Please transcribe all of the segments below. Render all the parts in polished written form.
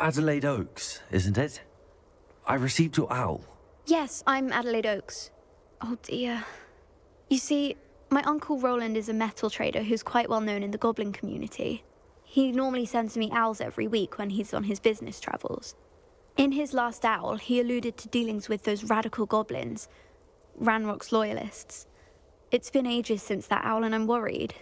Adelaide Oaks, isn't it? I received your owl. Yes, I'm Adelaide Oaks. Oh dear. You see, my Uncle Roland is a metal trader who's quite well known in the goblin community. He normally sends me owls every week when he's on his business travels. In his last owl, he alluded to dealings with those radical goblins, Ranrock's loyalists. It's been ages since that owl and I'm worried.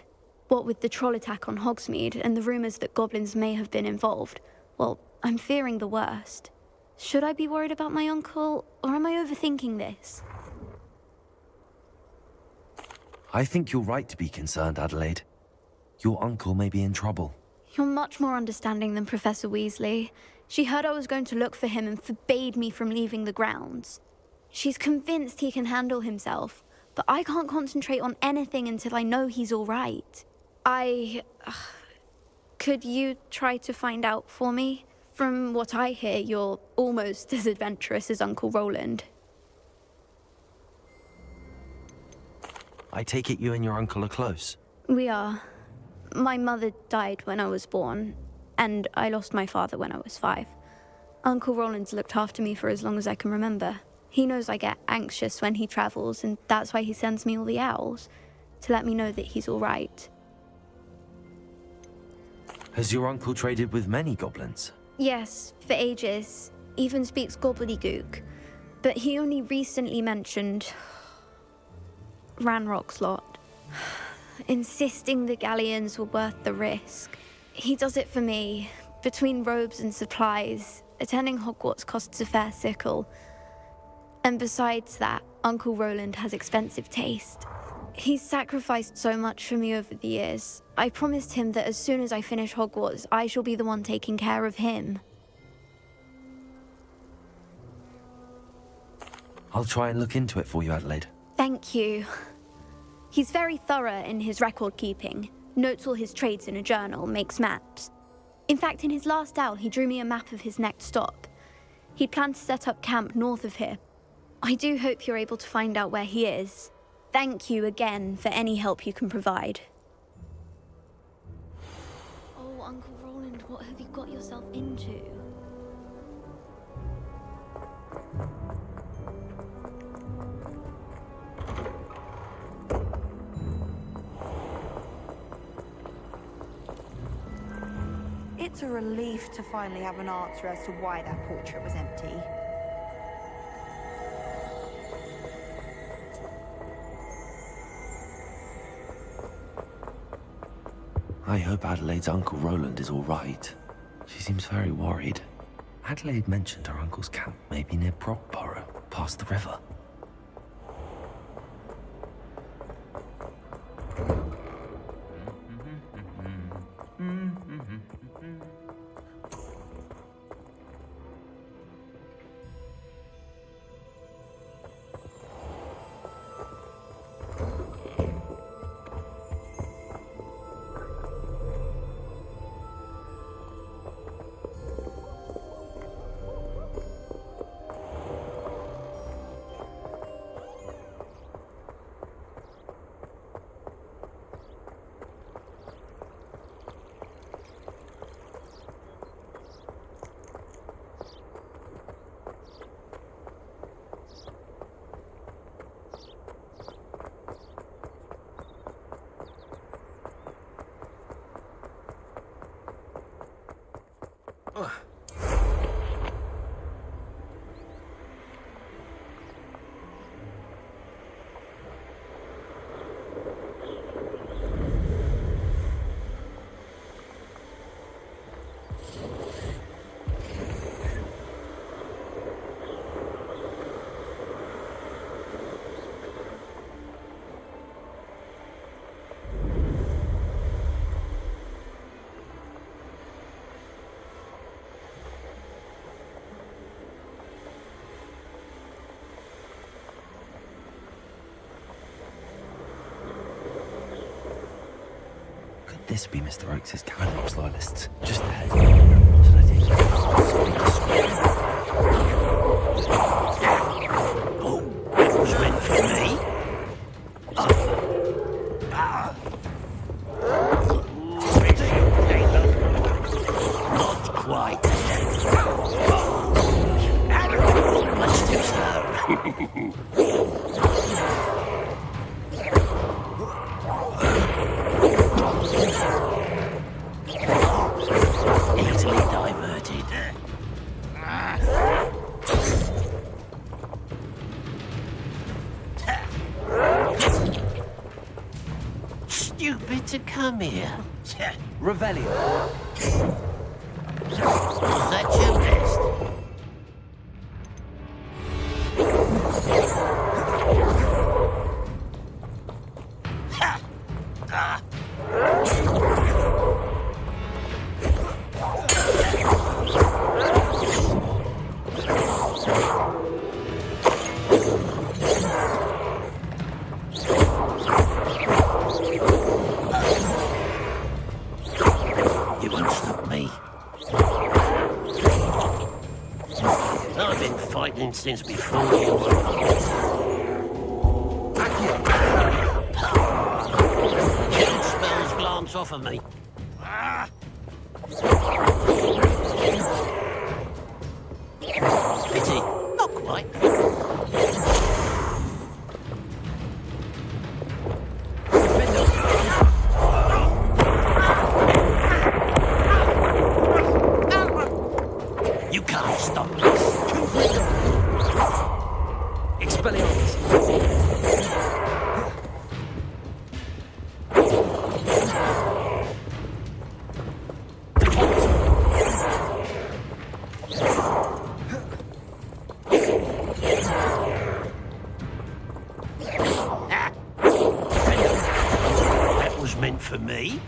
What with the troll attack on Hogsmeade and the rumours that goblins may have been involved, well, I'm fearing the worst. Should I be worried about my uncle, or am I overthinking this? I think you're right to be concerned, Adelaide. Your uncle may be in trouble. You're much more understanding than Professor Weasley. She heard I was going to look for him and forbade me from leaving the grounds. She's convinced he can handle himself, but I can't concentrate on anything until I know he's all right. Could you try to find out for me? From what I hear, you're almost as adventurous as Uncle Roland. I take it you and your uncle are close. We are. My mother died when I was born, and I lost my father when I was 5. Uncle Roland's looked after me for as long as I can remember. He knows I get anxious when he travels, and that's why he sends me all the owls, to let me know that he's all right. Has your uncle traded with many goblins? Yes, for ages. Even speaks gobbledygook. But he only recently mentioned Ranrock's lot, insisting the galleons were worth the risk. He does it for me. Between robes and supplies, attending Hogwarts costs a fair sickle. And besides that, Uncle Roland has expensive taste. He's sacrificed so much for me over the years. I promised him that as soon as I finish Hogwarts, I shall be the one taking care of him. I'll try and look into it for you, Adelaide. Thank you. He's very thorough in his record keeping. Notes all his trades in a journal, makes maps. In fact, in his last owl, he drew me a map of his next stop. He'd planned to set up camp north of here. I do hope you're able to find out where he is. Thank you again for any help you can provide. Oh, Uncle Roland, what have you got yourself into? It's a relief to finally have an answer as to why that portrait was empty. I hope Adelaide's Uncle Roland is all right. She seems very worried. Adelaide mentioned her uncle's camp may be near Brockborough, past the river. This be Mr. Oakes' Ranrock's loyalists. Just ahead. Should I take Oh, that was meant for me. Ready? Not quite. to come here? Revelio. Was that your best? Ha! Ah! You won't stop me. I've been fighting since before you were. Kill spells glance off of me. Ah! Pity, not quite. You can't stop this. Expelliarmus. Ah. That was meant for me.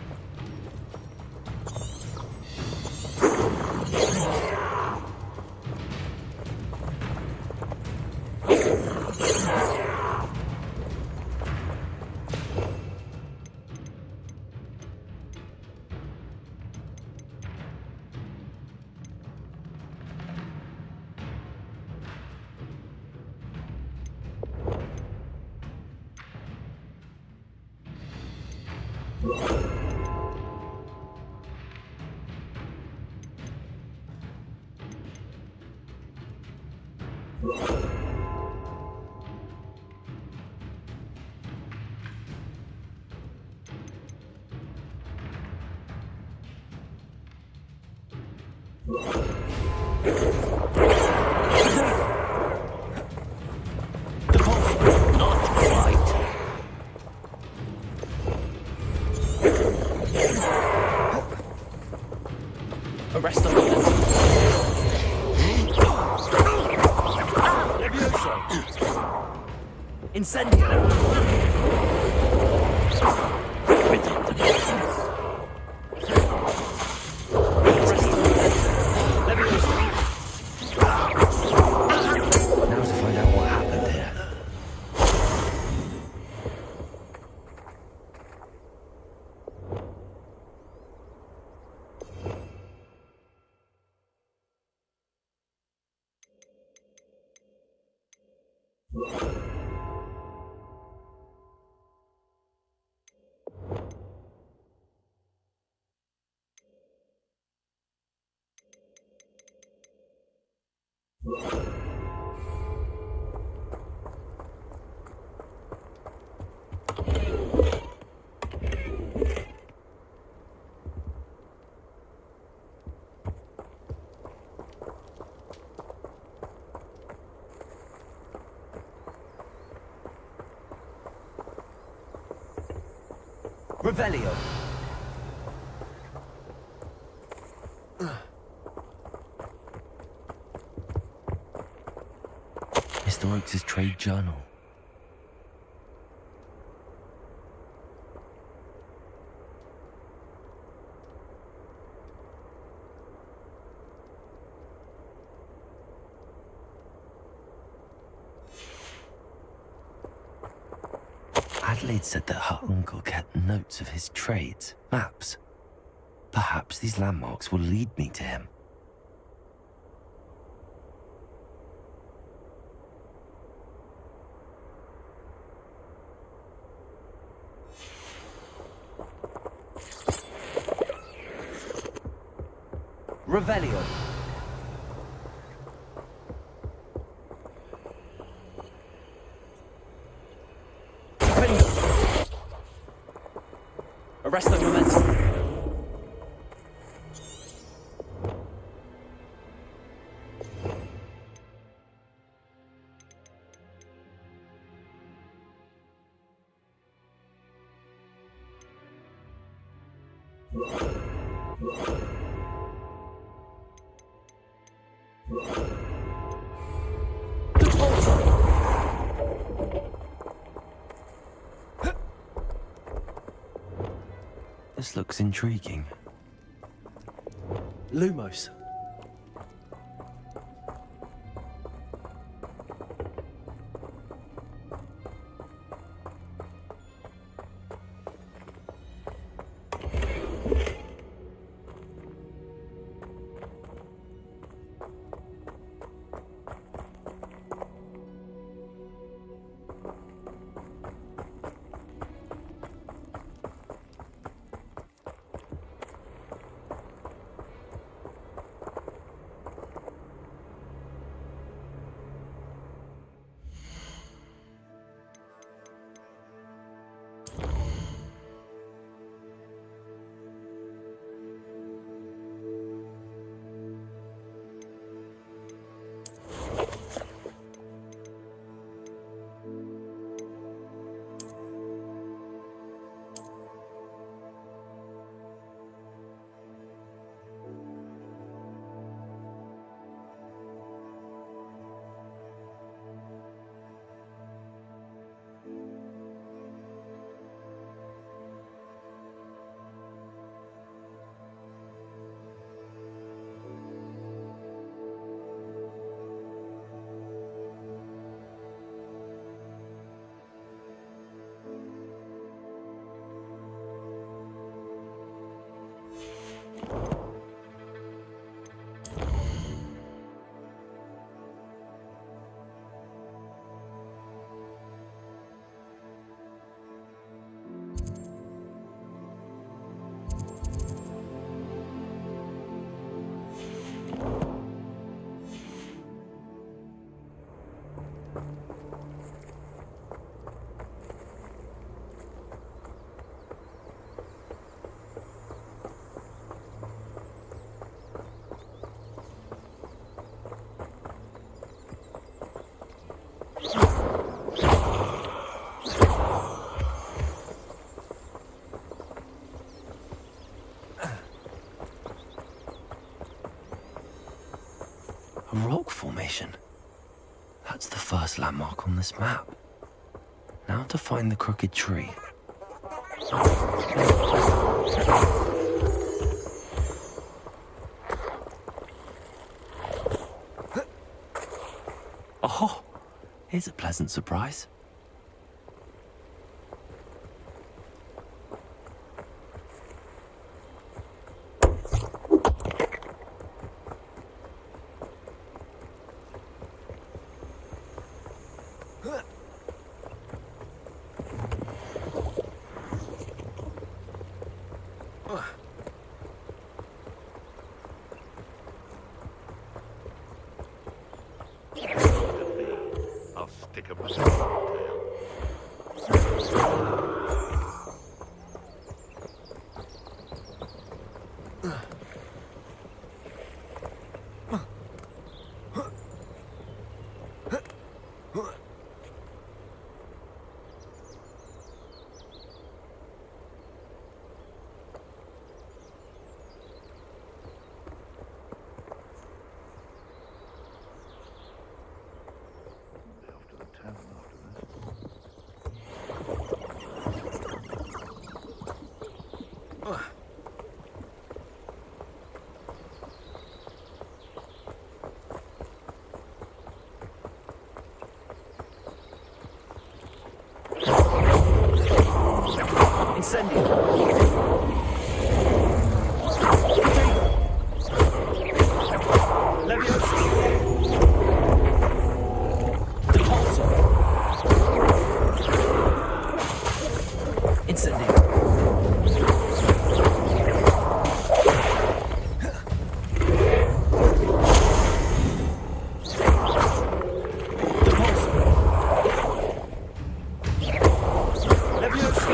Not quite. Arrest them. Levioso. Incendio. Now to find out what happened here. Revelio. Mr. Oakes' trade journal. Adelaide said that her uncle kept notes of his trades, maps. Perhaps these landmarks will lead me to him. Revelio. Arrest the momentum. This looks intriguing. Lumos. A rock formation. That's the first landmark on this map. Now to find the crooked tree. Oh, here's a pleasant surprise. I'll stick a tail. Incendio. Leviosa. Depulso. Incendio. Depulso. Leviosa.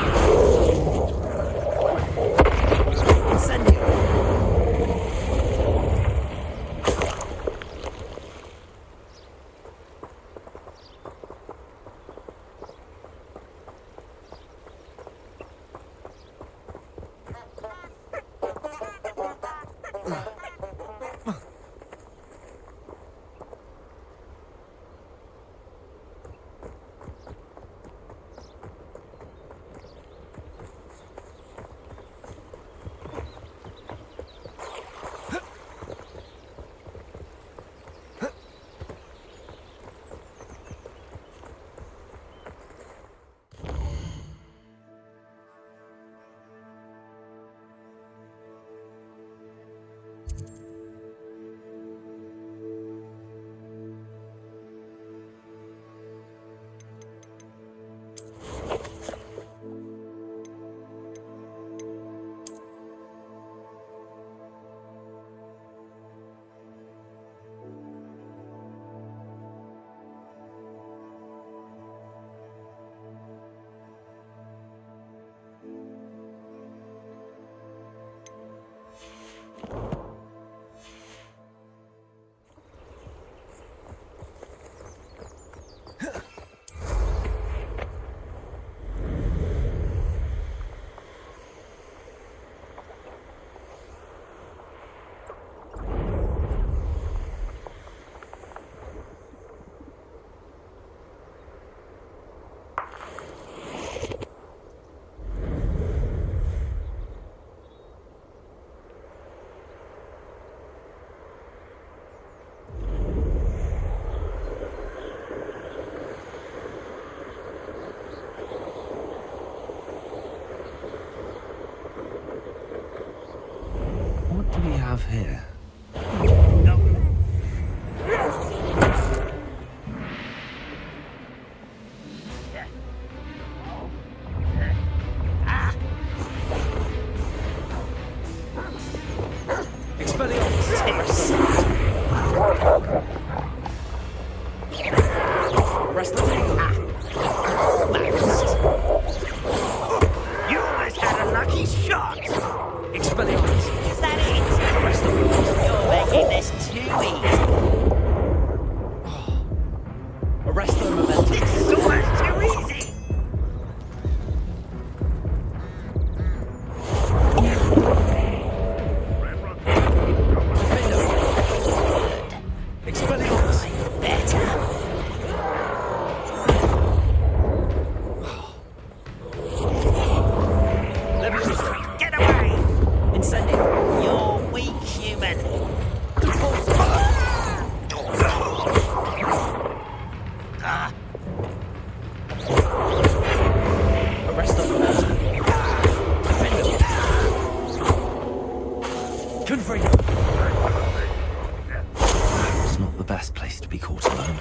have here? Expelliarmus! Arrest the table! You almost had a lucky shot! Expelliarmus! Is that it? Arrest the rules! You're making this too easy. Arrest the momentum! This is almost too easy! Expelliarmus! Better. Leviosa! Get away! Incendio! You're weak, human. Arrest the momentum! Defender! Confringo! It's not the best place to be caught alone.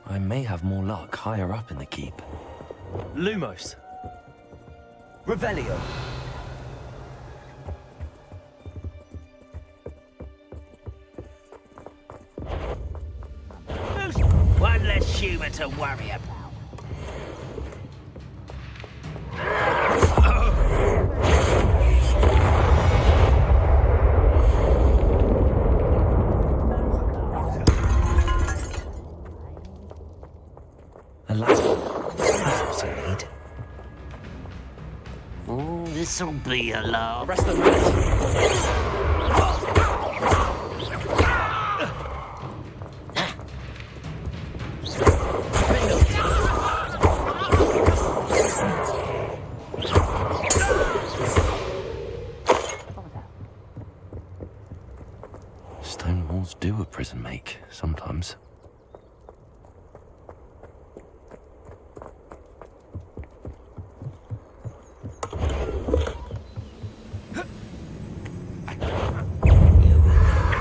I may have more luck higher up in the keep. Lumos! Revelio! One less human to worry about. A ladder. That's what I need. Oh, this'll be a laugh. Arrest the momentum! Stone walls do a prison make, sometimes.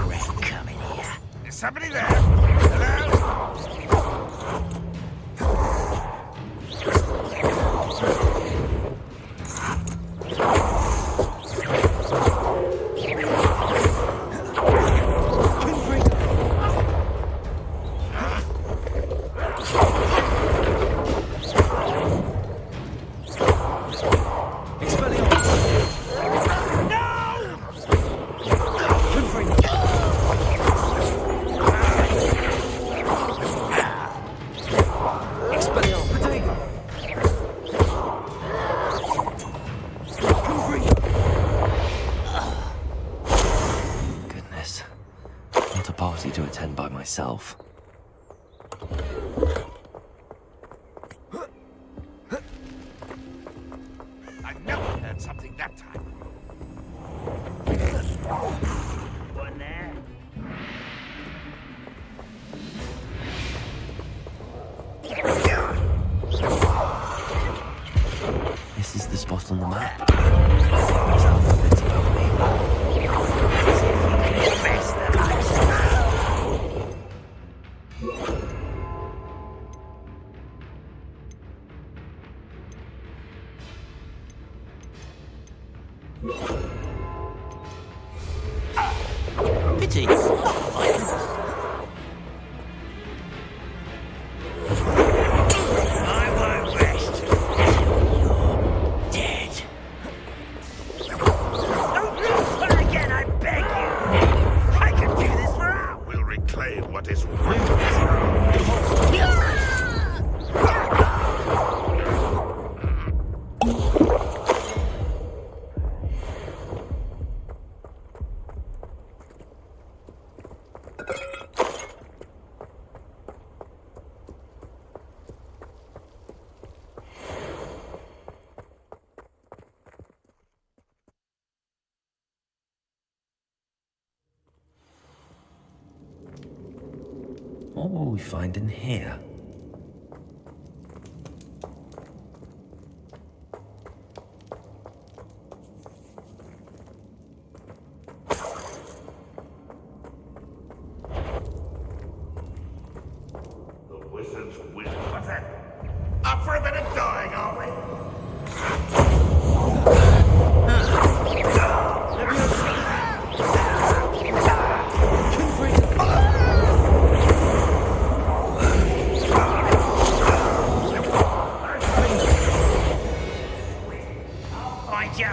Regret coming here. Is somebody there? Hello? Goodness. Not a party to attend by myself. I never heard something that time. One there. This is the spot on the map. Is that what it's about me? Best that I smell. Pity. I won't rest till you're dead. Don't do that again, I beg you. I can do this for hours. We'll reclaim what is rightful. What will we find in here? The wizards win. What's that? Up for a bit of dying, are we? Find ya.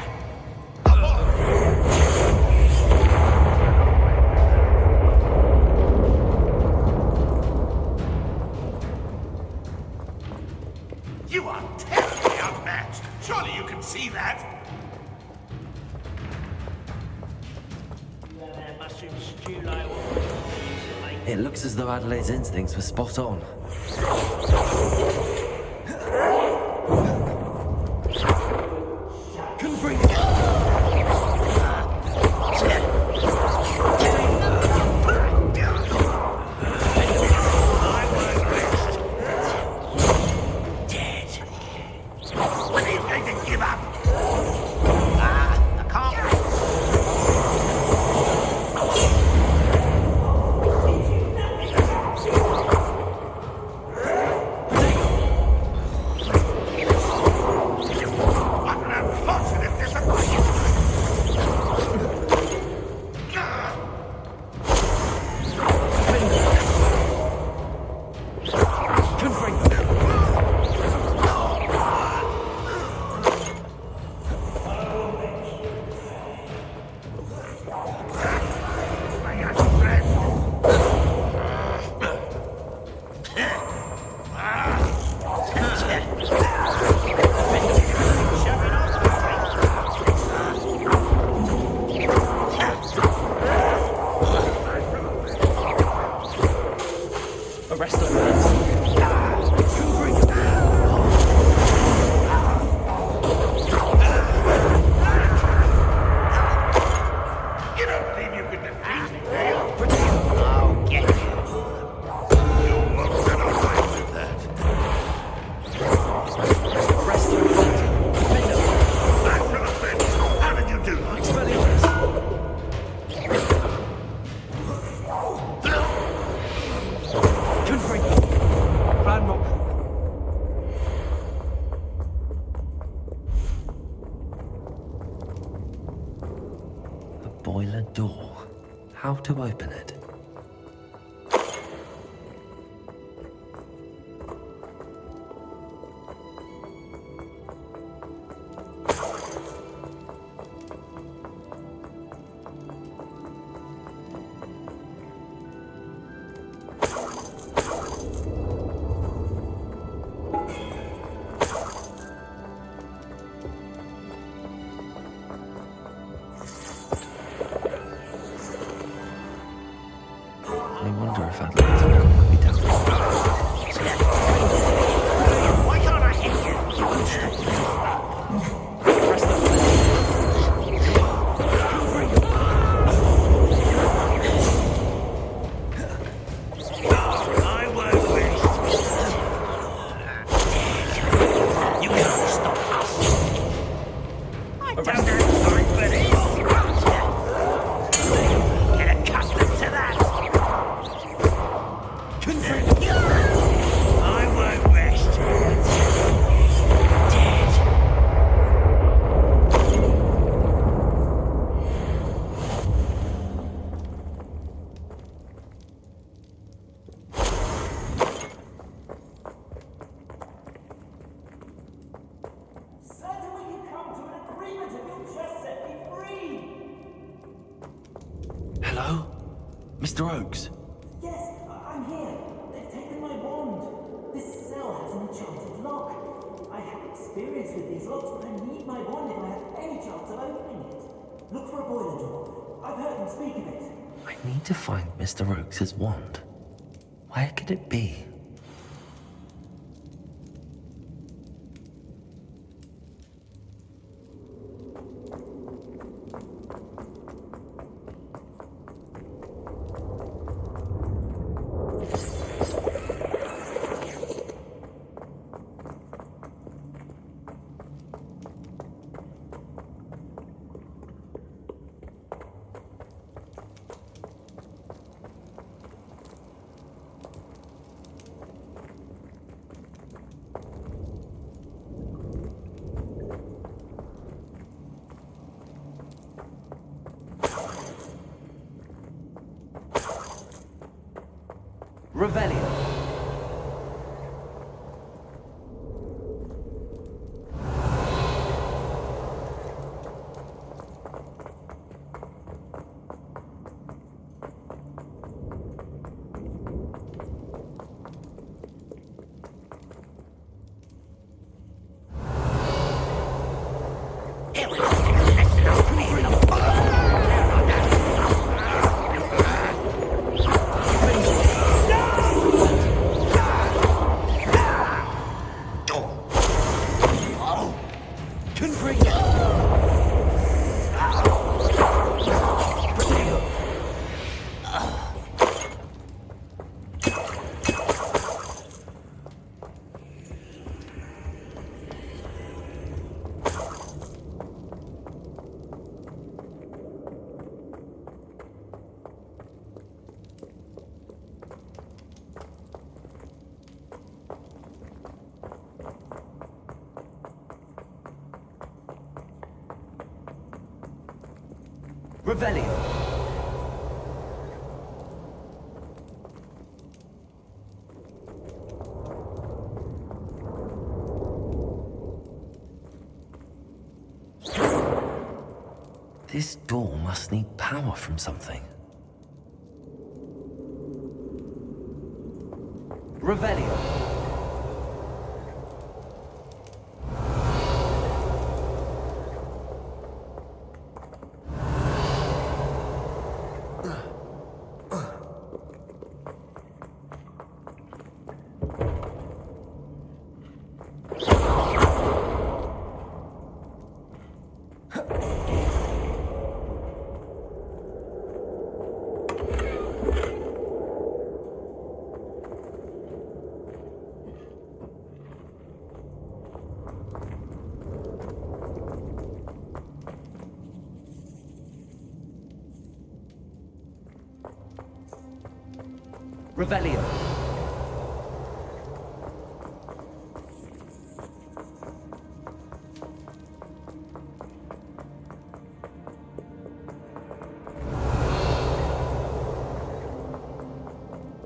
You are terribly outmatched. Surely you can see that. Mushroom stew like It looks as though Adelaide's instincts were spot on. When are you going to give up? I can't. What an unfortunate disappointment. My young friend. Arrest them, lads. You don't believe you can defeat me, do you? I'll get you. You won't get away with that. Arrest them, lads. Defend them. Back from the bench. How did you do that? Expelliarmus. Confront them. Plan not. A boiler door. How to open it? I wonder if Adelaide's uncle could be down there. Why can't I hit you? Arrest them, lads. I won't rest. You can't stop us. I don't have time for this. Get accustomed to that. I won't rest. Dead. Certain we can come to an agreement if you'll just set me free. Hello? Mr. Oakes? Yes, I'm here. They've taken my wand. This cell has an enchanted lock. I have experience with these locks, but I need my wand if I have any chance of opening it. Look for a boiler door. I've heard them speak of it. I need to find Mr. Oakes' wand. Where could it be? Revelio. Revelio. This door must need power from something. Revelio. Revelio.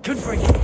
Confront.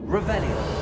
Revelio.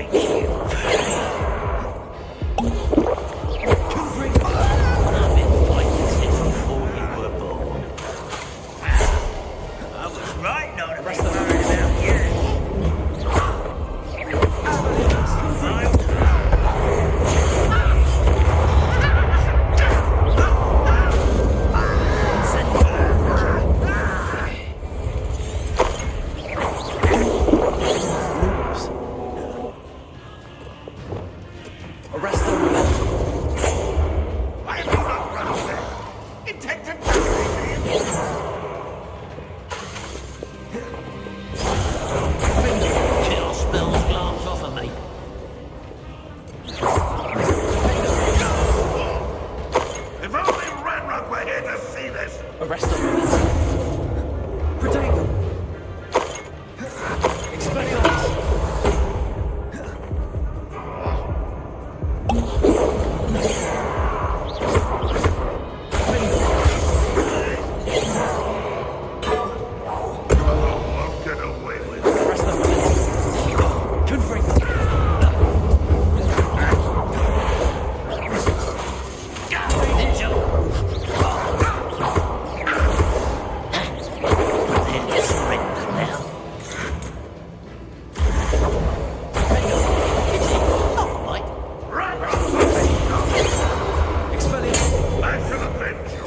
Thank you. I've been fighting since before you were born. I was right not to be worried about you. Arrest them. I do not run away. Intend to die me. Kill spills glance off of me. If only Ranrock were here to see this. Arrest them. Protect them. Expelliarmus. Won't get away with it. Arrest them. Confront them. Expelliarmus. I shall avenge you.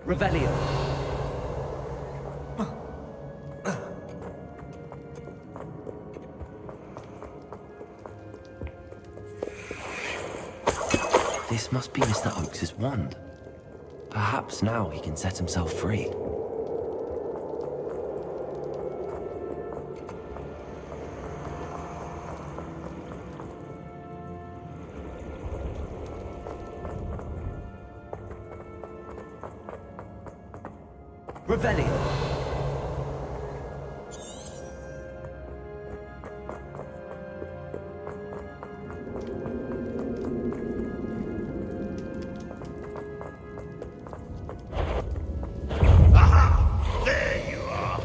Revelio. This must be Mr. Oakes's wand. Perhaps now he can set himself free. Revelio. Aha! There you are.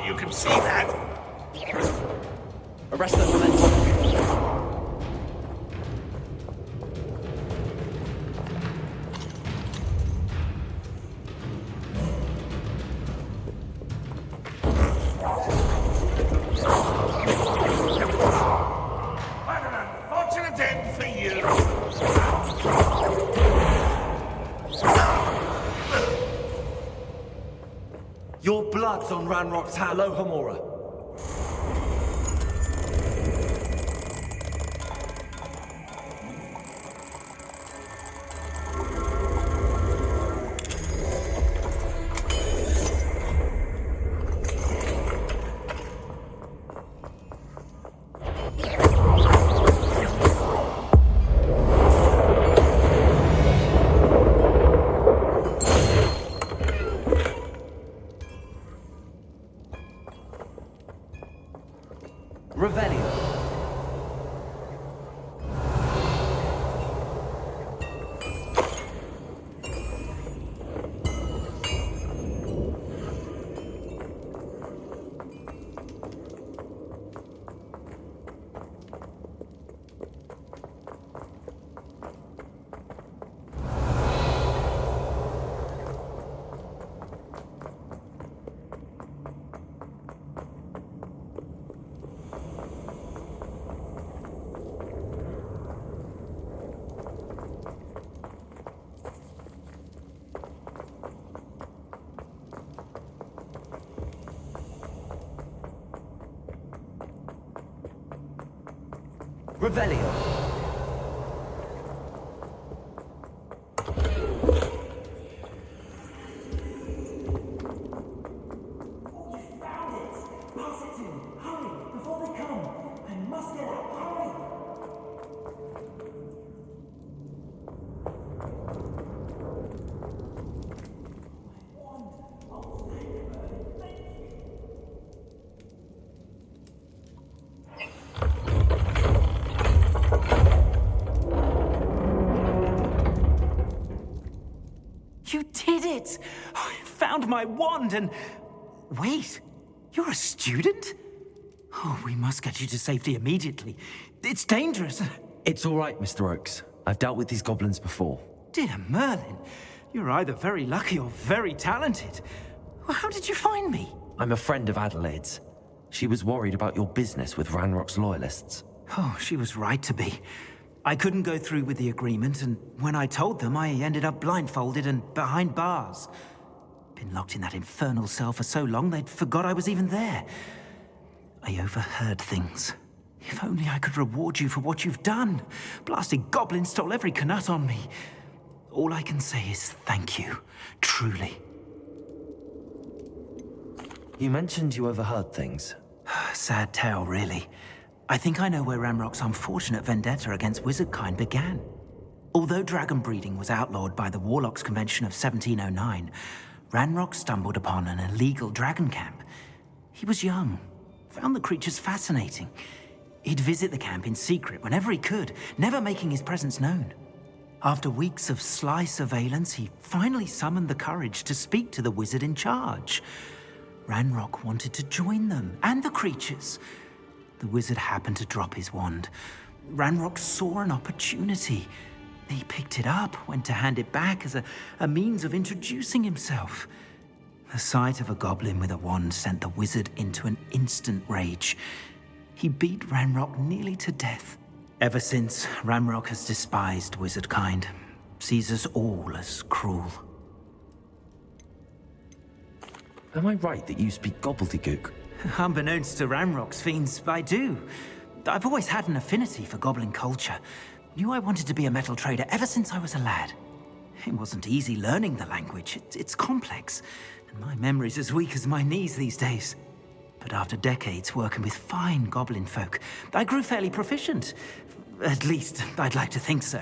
You can see that. Arrest them, Memento. What an unfortunate end for you. Your blood's on Ranrock's hand. Alohomora. Revelio. Found it! Pass it to me! Hurry! Before they come! I must get out! Hurry! My wand! Oh, thank you, Merlin. Thank you! You did it! I found my wand and... Wait, you're a student? Oh, we must get you to safety immediately. It's dangerous. It's all right, Mr. Oakes. I've dealt with these goblins before. Dear Merlin, you're either very lucky or very talented. Well, how did you find me? I'm a friend of Adelaide's. She was worried about your business with Ranrock's loyalists. Oh, she was right to be. I couldn't go through with the agreement, and when I told them, I ended up blindfolded and behind bars. Been locked in that infernal cell for so long, they'd forgot I was even there. I overheard things. If only I could reward you for what you've done. Blasted goblin stole every canut on me. All I can say is thank you, truly. You mentioned you overheard things. Sad tale, really. I think I know where Ranrock's unfortunate vendetta against wizardkind began. Although dragon breeding was outlawed by the Warlocks Convention of 1709, Ranrock stumbled upon an illegal dragon camp. He was young, found the creatures fascinating. He'd visit the camp in secret whenever he could, never making his presence known. After weeks of sly surveillance, he finally summoned the courage to speak to the wizard in charge. Ranrock wanted to join them, and the creatures. The wizard happened to drop his wand. Ranrock saw an opportunity. He picked it up, went to hand it back as a means of introducing himself. The sight of a goblin with a wand sent the wizard into an instant rage. He beat Ranrock nearly to death. Ever since, Ranrock has despised wizardkind, sees us all as cruel. Am I right that you speak gobbledygook? Unbeknownst to Ranrock's fiends, I do. I've always had an affinity for goblin culture. Knew I wanted to be a metal trader ever since I was a lad. It wasn't easy learning the language. It's complex, and my memory's as weak as my knees these days. But after decades working with fine goblin folk, I grew fairly proficient. At least, I'd like to think so.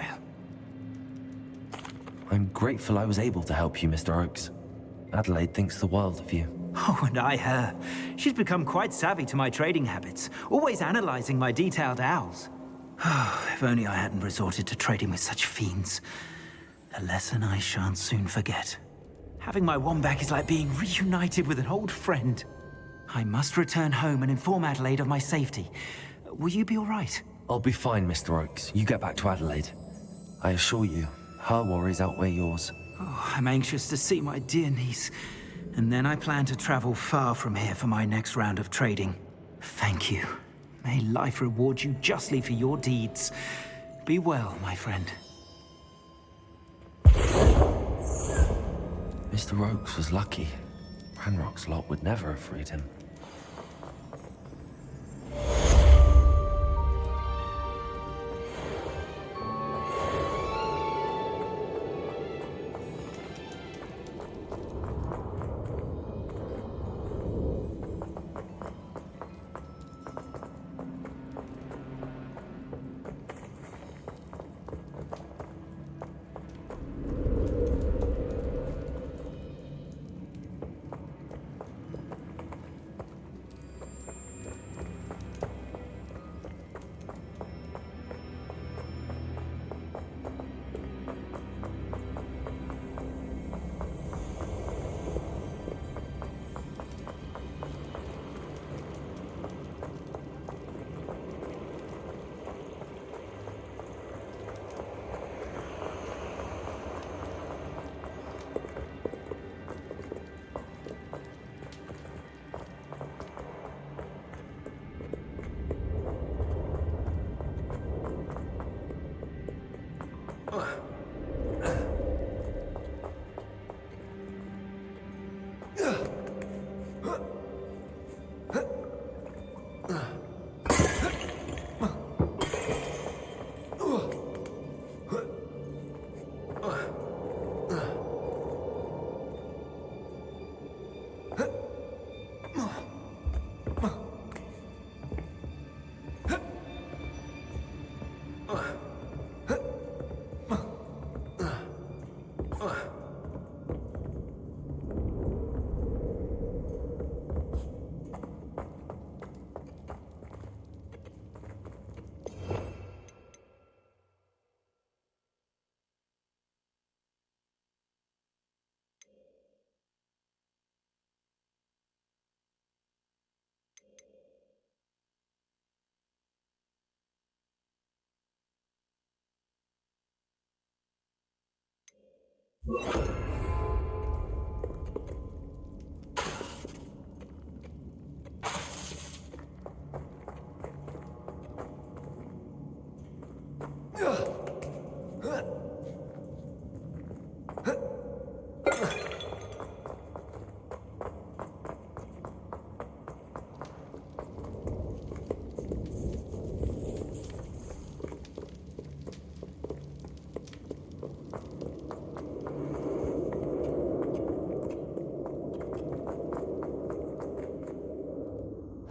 I'm grateful I was able to help you, Mr. Oakes. Adelaide thinks the world of you. Oh, and I her. She's become quite savvy to my trading habits, always analyzing my detailed owls. If only I hadn't resorted to trading with such fiends. A lesson I shan't soon forget. Having my wand back is like being reunited with an old friend. I must return home and inform Adelaide of my safety. Will you be all right? I'll be fine, Mr. Oakes. You get back to Adelaide. I assure you, her worries outweigh yours. Oh, I'm anxious to see my dear niece. And then I plan to travel far from here for my next round of trading. Thank you. May life reward you justly for your deeds. Be well, my friend. Mr. Oakes was lucky. Ranrock's lot would never have freed him.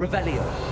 Revelio.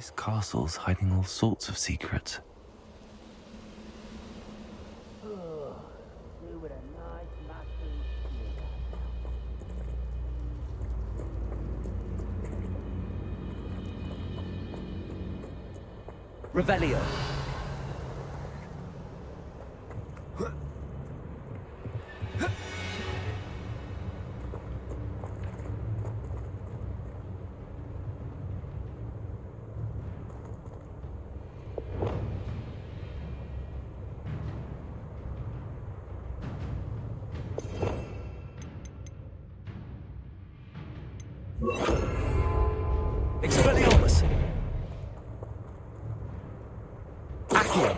This castle's hiding all sorts of secrets. Revelio. Expelliarmus. Accio.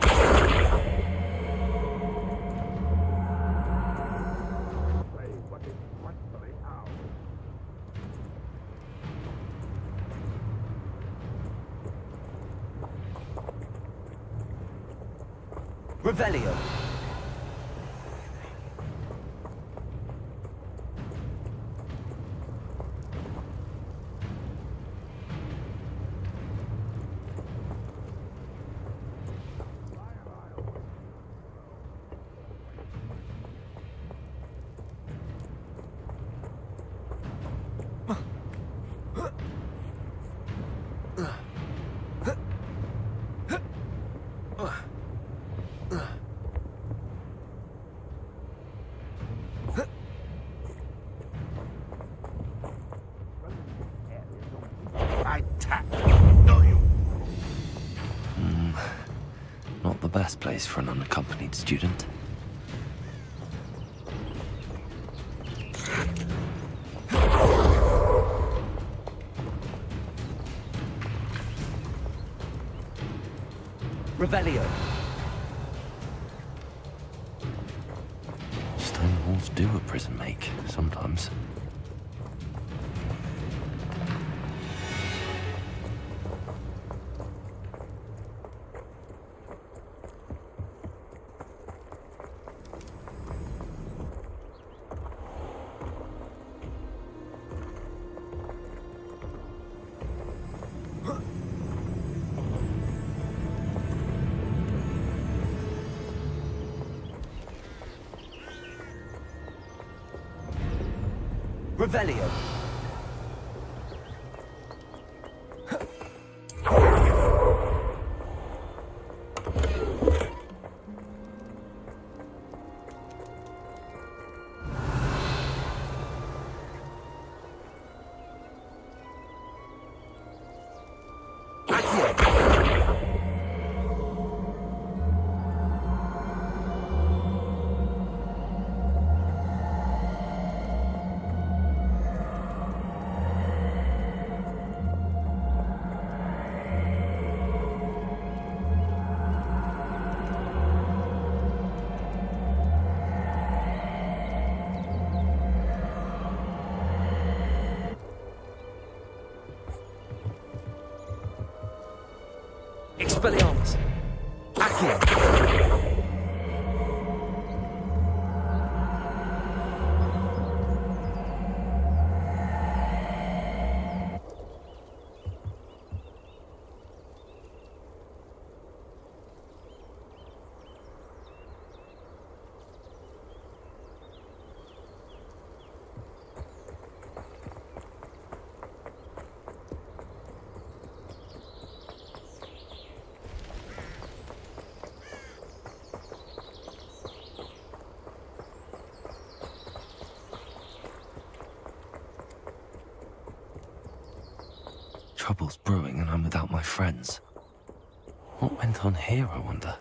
Revelio. Not the best place for an unaccompanied student. Revelio. Stone walls do a prison make, sometimes. Revelio. Expelliarmus. Accio. Trouble's brewing and I'm without my friends. What went on here, I wonder?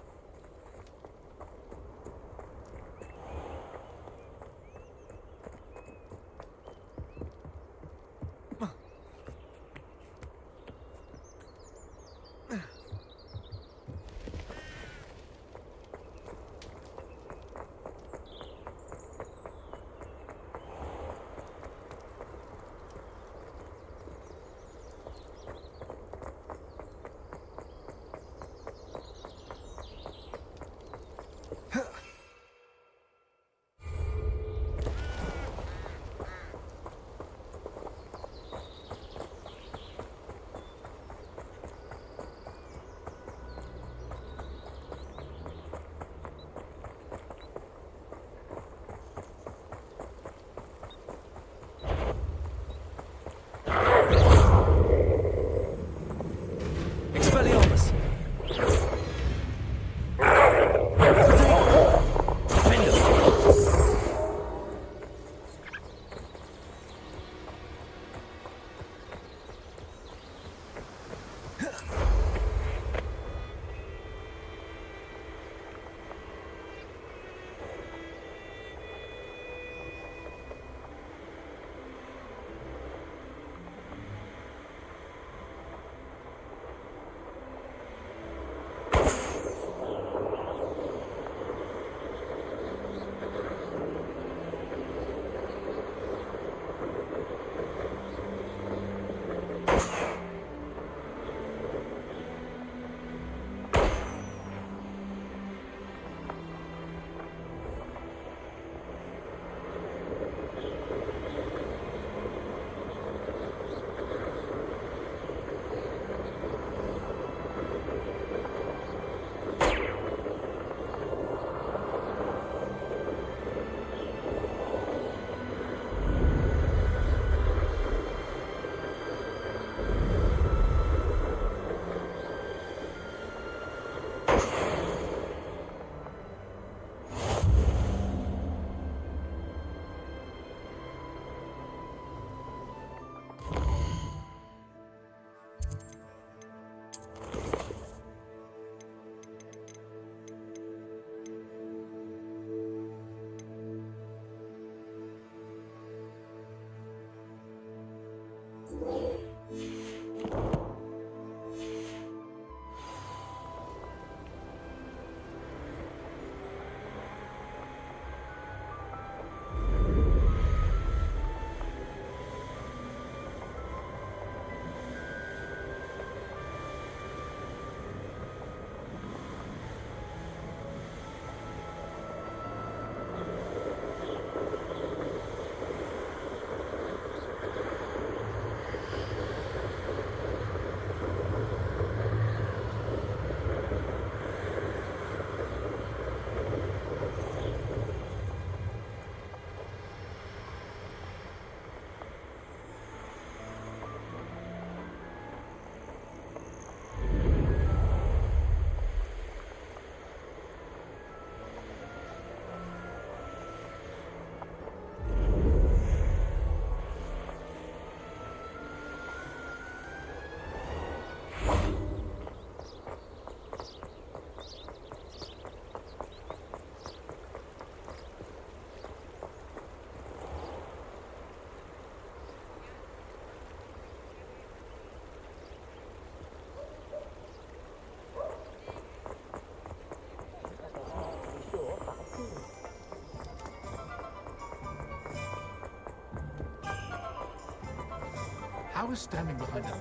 I was standing behind that.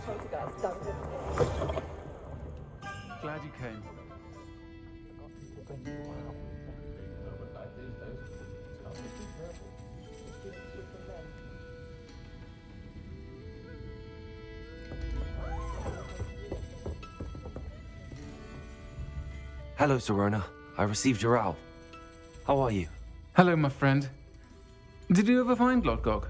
Glad you came. Hello, Serona. I received your owl. How are you? Hello, my friend. Did you ever find Lodgok?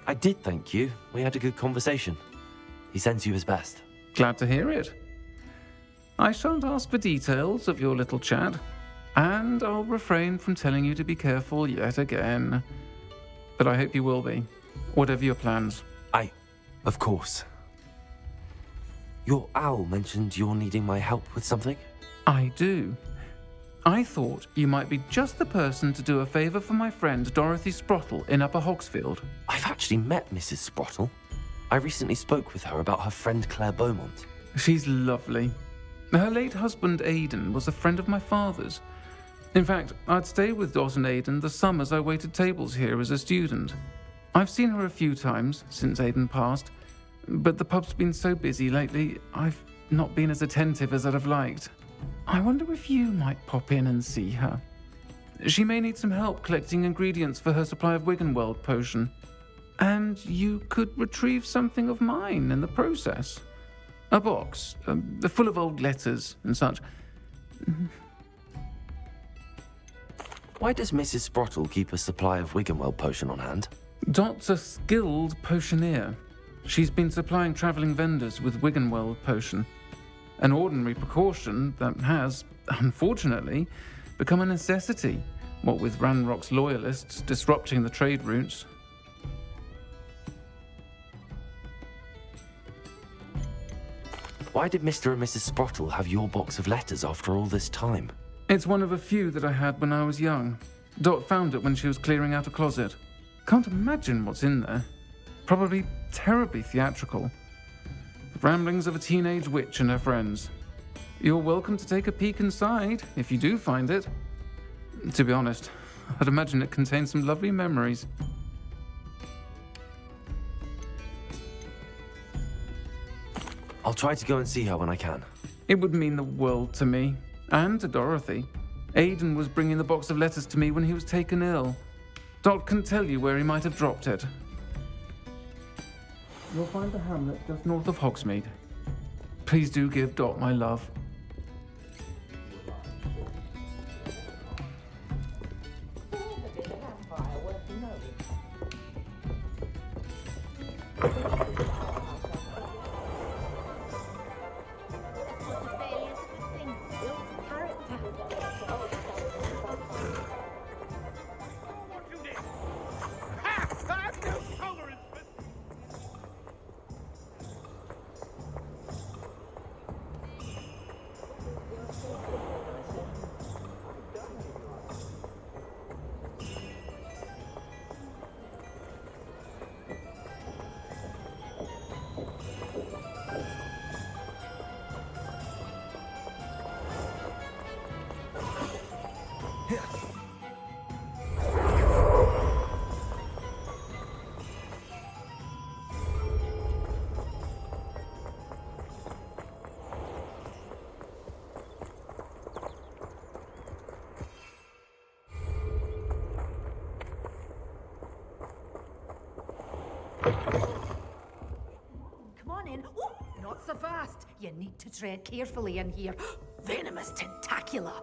I did, thank you. We had a good conversation. He sends you his best. Glad to hear it. I shan't ask for details of your little chat, and I'll refrain from telling you to be careful yet again. But I hope you will be, whatever your plans. Of course. Your owl mentioned you're needing my help with something? I do. I thought you might be just the person to do a favour for my friend Dorothy Sprottle in Upper Hogsfield. I've actually met Mrs. Sprottle. I recently spoke with her about her friend Claire Beaumont. She's lovely. Her late husband Aidan was a friend of my father's. In fact, I'd stay with Dot and Aidan the summers I waited tables here as a student. I've seen her a few times since Aidan passed, but the pub's been so busy lately, I've not been as attentive as I'd have liked. I wonder if you might pop in and see her. She may need some help collecting ingredients for her supply of Wiggenweld potion. And you could retrieve something of mine in the process. A box, full of old letters and such. Why does Mrs. Sprottle keep a supply of Wiggenweld potion on hand? Dot's a skilled potioneer. She's been supplying travelling vendors with Wiggenweld potion. An ordinary precaution that has, unfortunately, become a necessity, what with Ranrock's loyalists disrupting the trade routes. Why did Mr. and Mrs. Sprottle have your box of letters after all this time? It's one of a few that I had when I was young. Dot found it when she was clearing out a closet. Can't imagine what's in there. Probably terribly theatrical. The ramblings of a teenage witch and her friends. You're welcome to take a peek inside, if you do find it. To be honest, I'd imagine it contains some lovely memories. I'll try to go and see her when I can. It would mean the world to me, and to Dorothy. Aidan was bringing the box of letters to me when he was taken ill. Dot can tell you where he might have dropped it. You'll find the hamlet just north of Hogsmeade. Please do give Dot my love. Not so fast! You need to tread carefully in here. Venomous tentacula!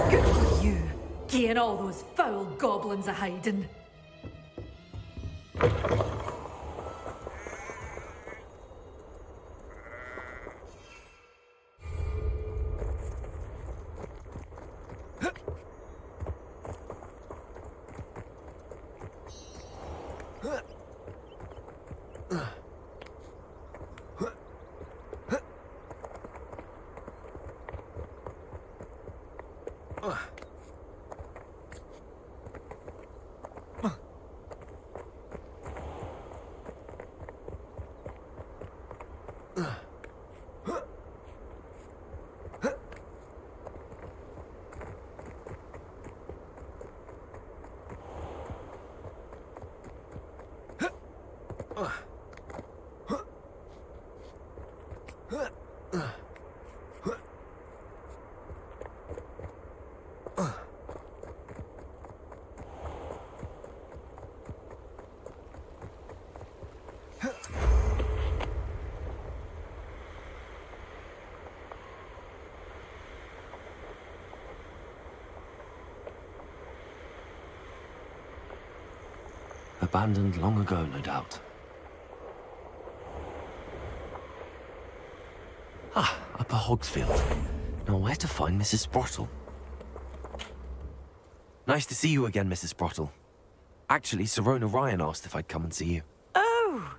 Good for you, getting all those foul goblins a-hiding. Abandoned long ago, no doubt. Ah, Upper Hogsfield. Now where to find Mrs. Sprottle? Nice to see you again, Mrs. Sprottle. Actually, Sirona Ryan asked if I'd come and see you. Oh,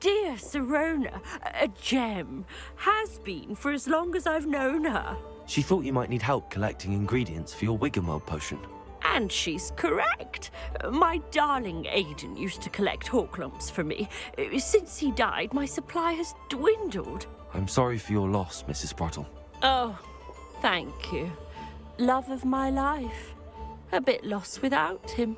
dear Sirona, a gem. Has been for as long as I've known her. She thought you might need help collecting ingredients for your Wiggenweld potion. And she's correct. My darling Aidan used to collect hawk lumps for me. Since he died, my supply has dwindled. I'm sorry for your loss, Mrs. Sprottle. Oh, thank you. Love of my life. A bit lost without him.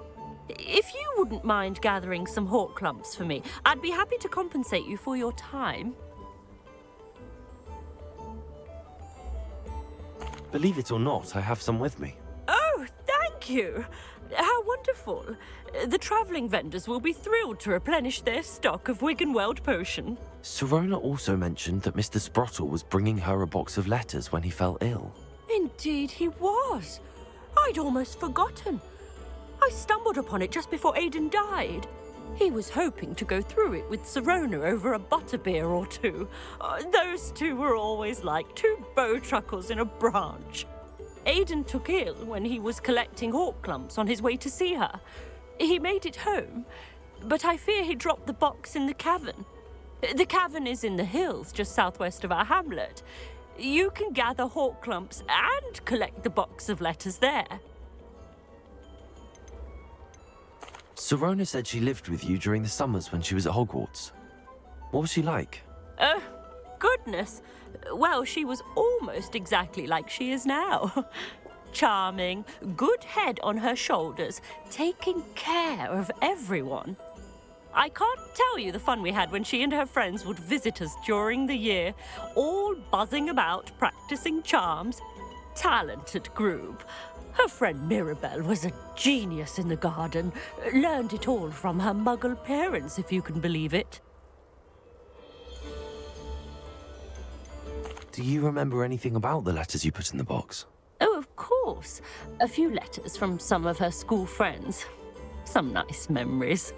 If you wouldn't mind gathering some hawk lumps for me, I'd be happy to compensate you for your time. Believe it or not, I have some with me. Oh, thank you. How wonderful. The travelling vendors will be thrilled to replenish their stock of Wiggenweld potion. Sirona also mentioned that Mr. Sprottle was bringing her a box of letters when he fell ill. Indeed he was. I'd almost forgotten. I stumbled upon it just before Aidan died. He was hoping to go through it with Sirona over a butterbeer or two. Those two were always like two bowtruckles in a branch. Aidan took ill when he was collecting hawk lumps on his way to see her. He made it home, but I fear he dropped the box in the cavern. The cavern is in the hills just southwest of our hamlet. You can gather hawk lumps and collect the box of letters there. Sirona said she lived with you during the summers when she was at Hogwarts. What was she like? Goodness. Well, she was almost exactly like she is now. Charming, good head on her shoulders, taking care of everyone. I can't tell you the fun we had when she and her friends would visit us during the year, all buzzing about, practicing charms. Talented group. Her friend Mirabelle was a genius in the garden. Learned it all from her muggle parents, if you can believe it. Do you remember anything about the letters you put in the box? Oh, of course. A few letters from some of her school friends. Some nice memories.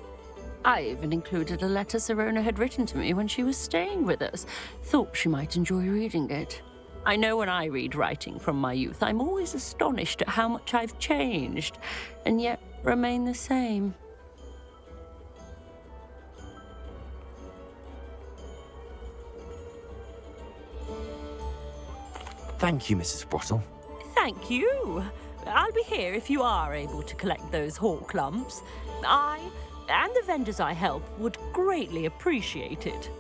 I even included a letter Sirona had written to me when she was staying with us. Thought she might enjoy reading it. I know when I read writing from my youth, I'm always astonished at how much I've changed, and yet remain the same. Thank you, Mrs. Sprottle. Thank you. I'll be here if you are able to collect those hawk lumps. I, and the vendors I help, would greatly appreciate it.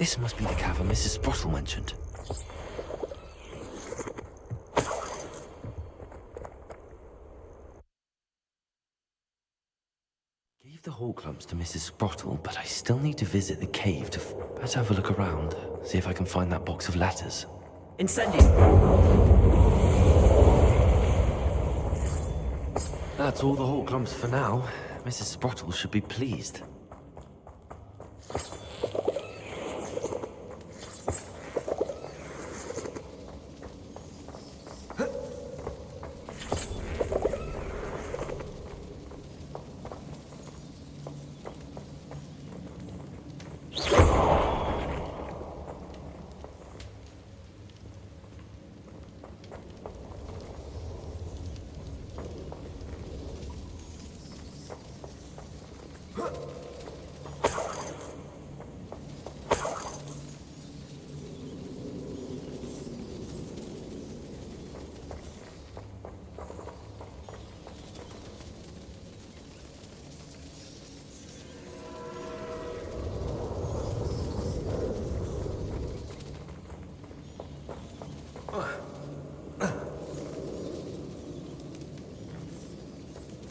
This must be the cavern Mrs. Sprottle mentioned. Gave the hall clumps to Mrs. Sprottle, but I still need to visit the cave to better have a look around, see if I can find that box of letters. Incendium! That's all the hall clumps for now. Mrs. Sprottle should be pleased.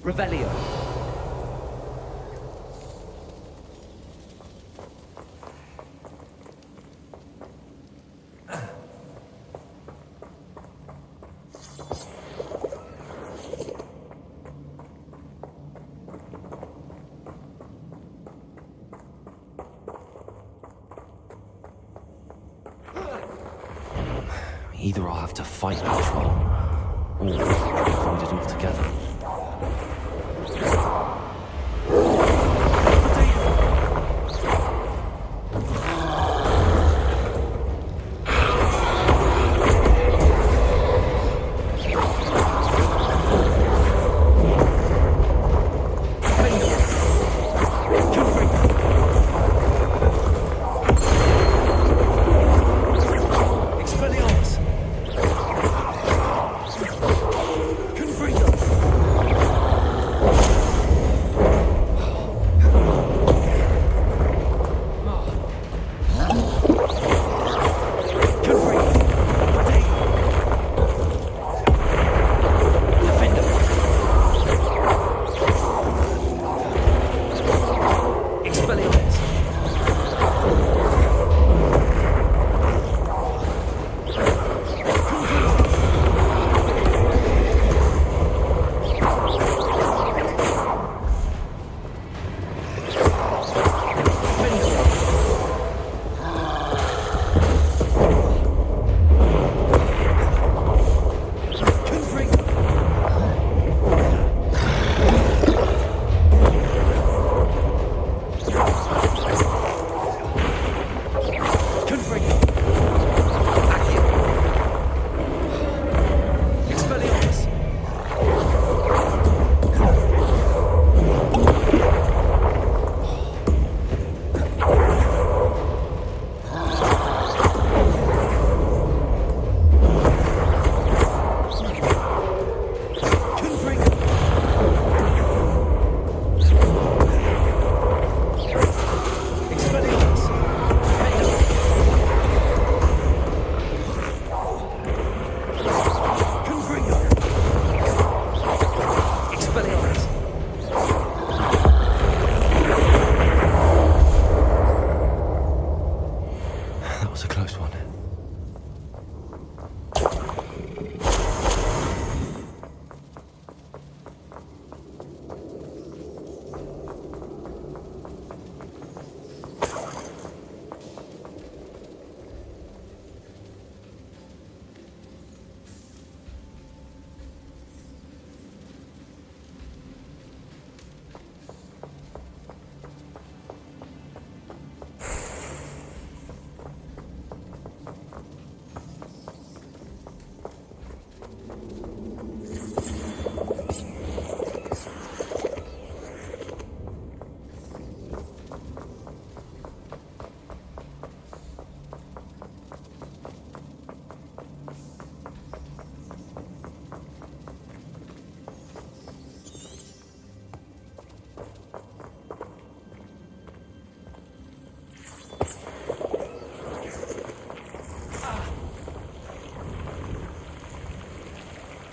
Revelio. Either I'll have to fight that troll, or avoid it altogether.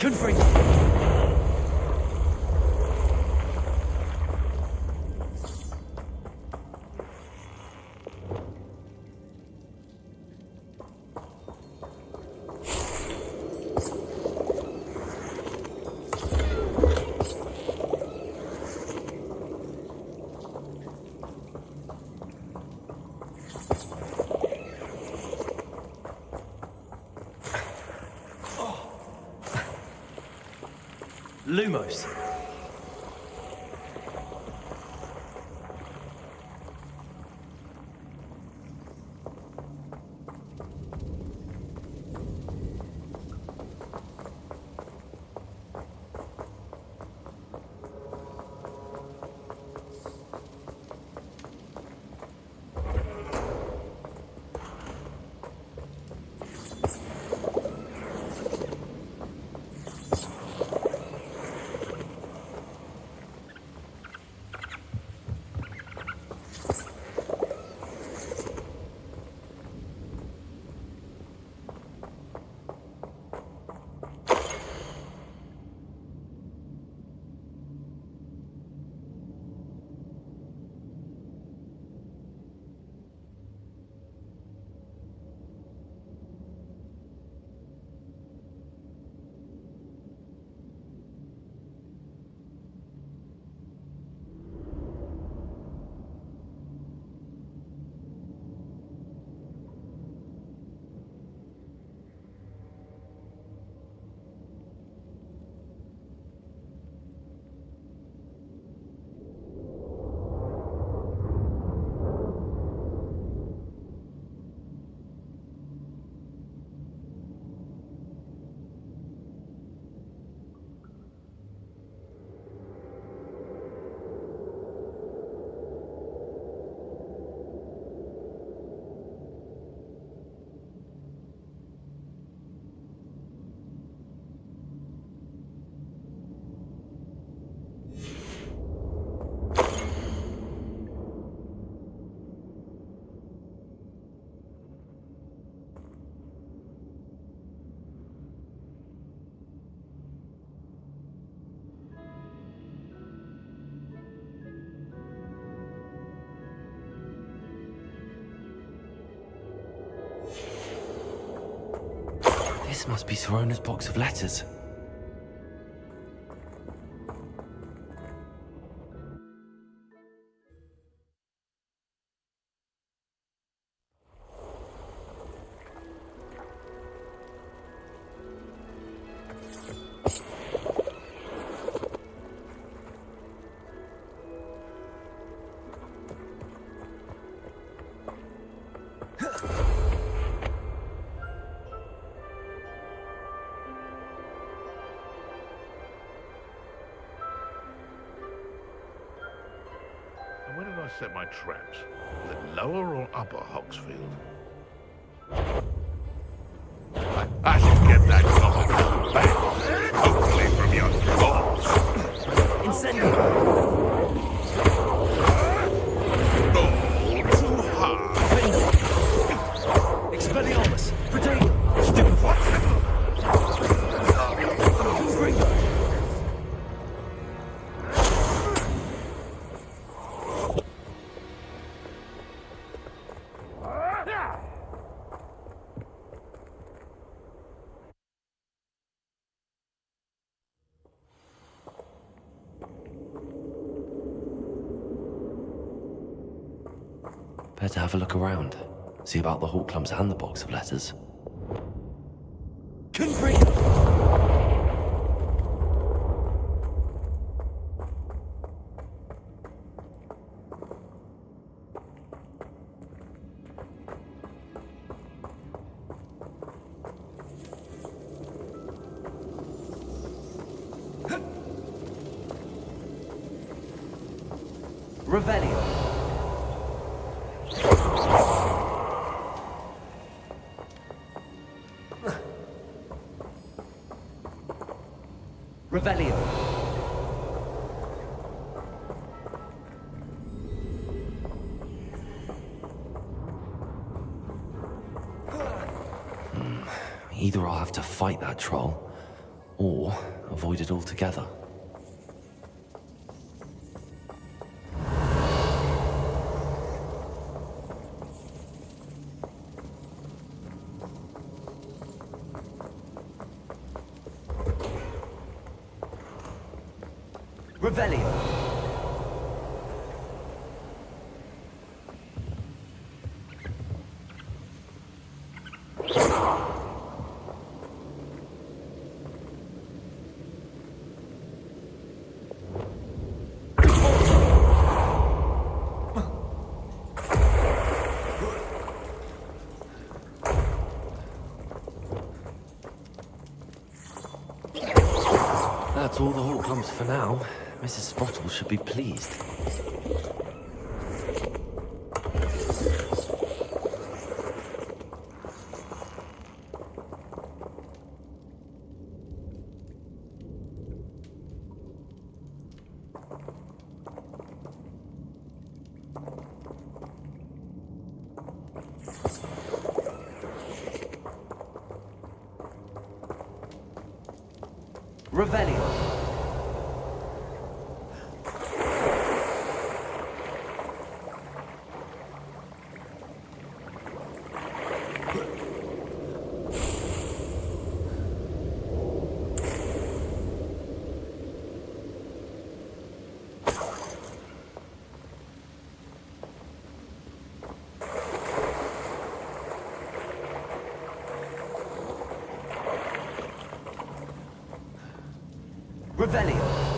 Confringo! Lumos. This must be Sirona's box of letters. And where did I set my traps? Was it lower or upper Hogsfield? I should get that goblin back, hopefully from your balls. Incendio! Roll too hard. Expelliarmus! Daedalian! Stupid what? Confringo! Better have a look around. See about the hawk clumps and the box of letters. Confringo! Revelio. Revelio. Either I'll have to fight that troll, Or avoid it altogether. Revelio. That's all the Horcrux for now. Mrs. Sprottle should be pleased. Revelio. Revelio.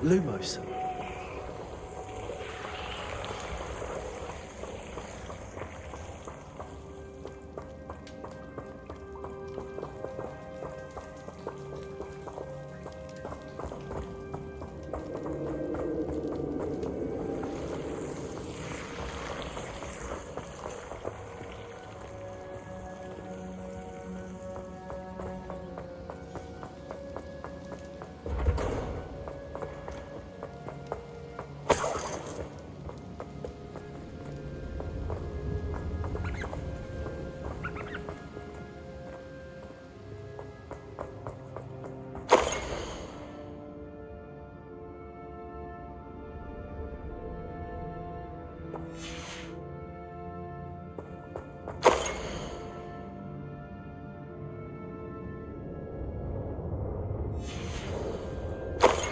Lumos.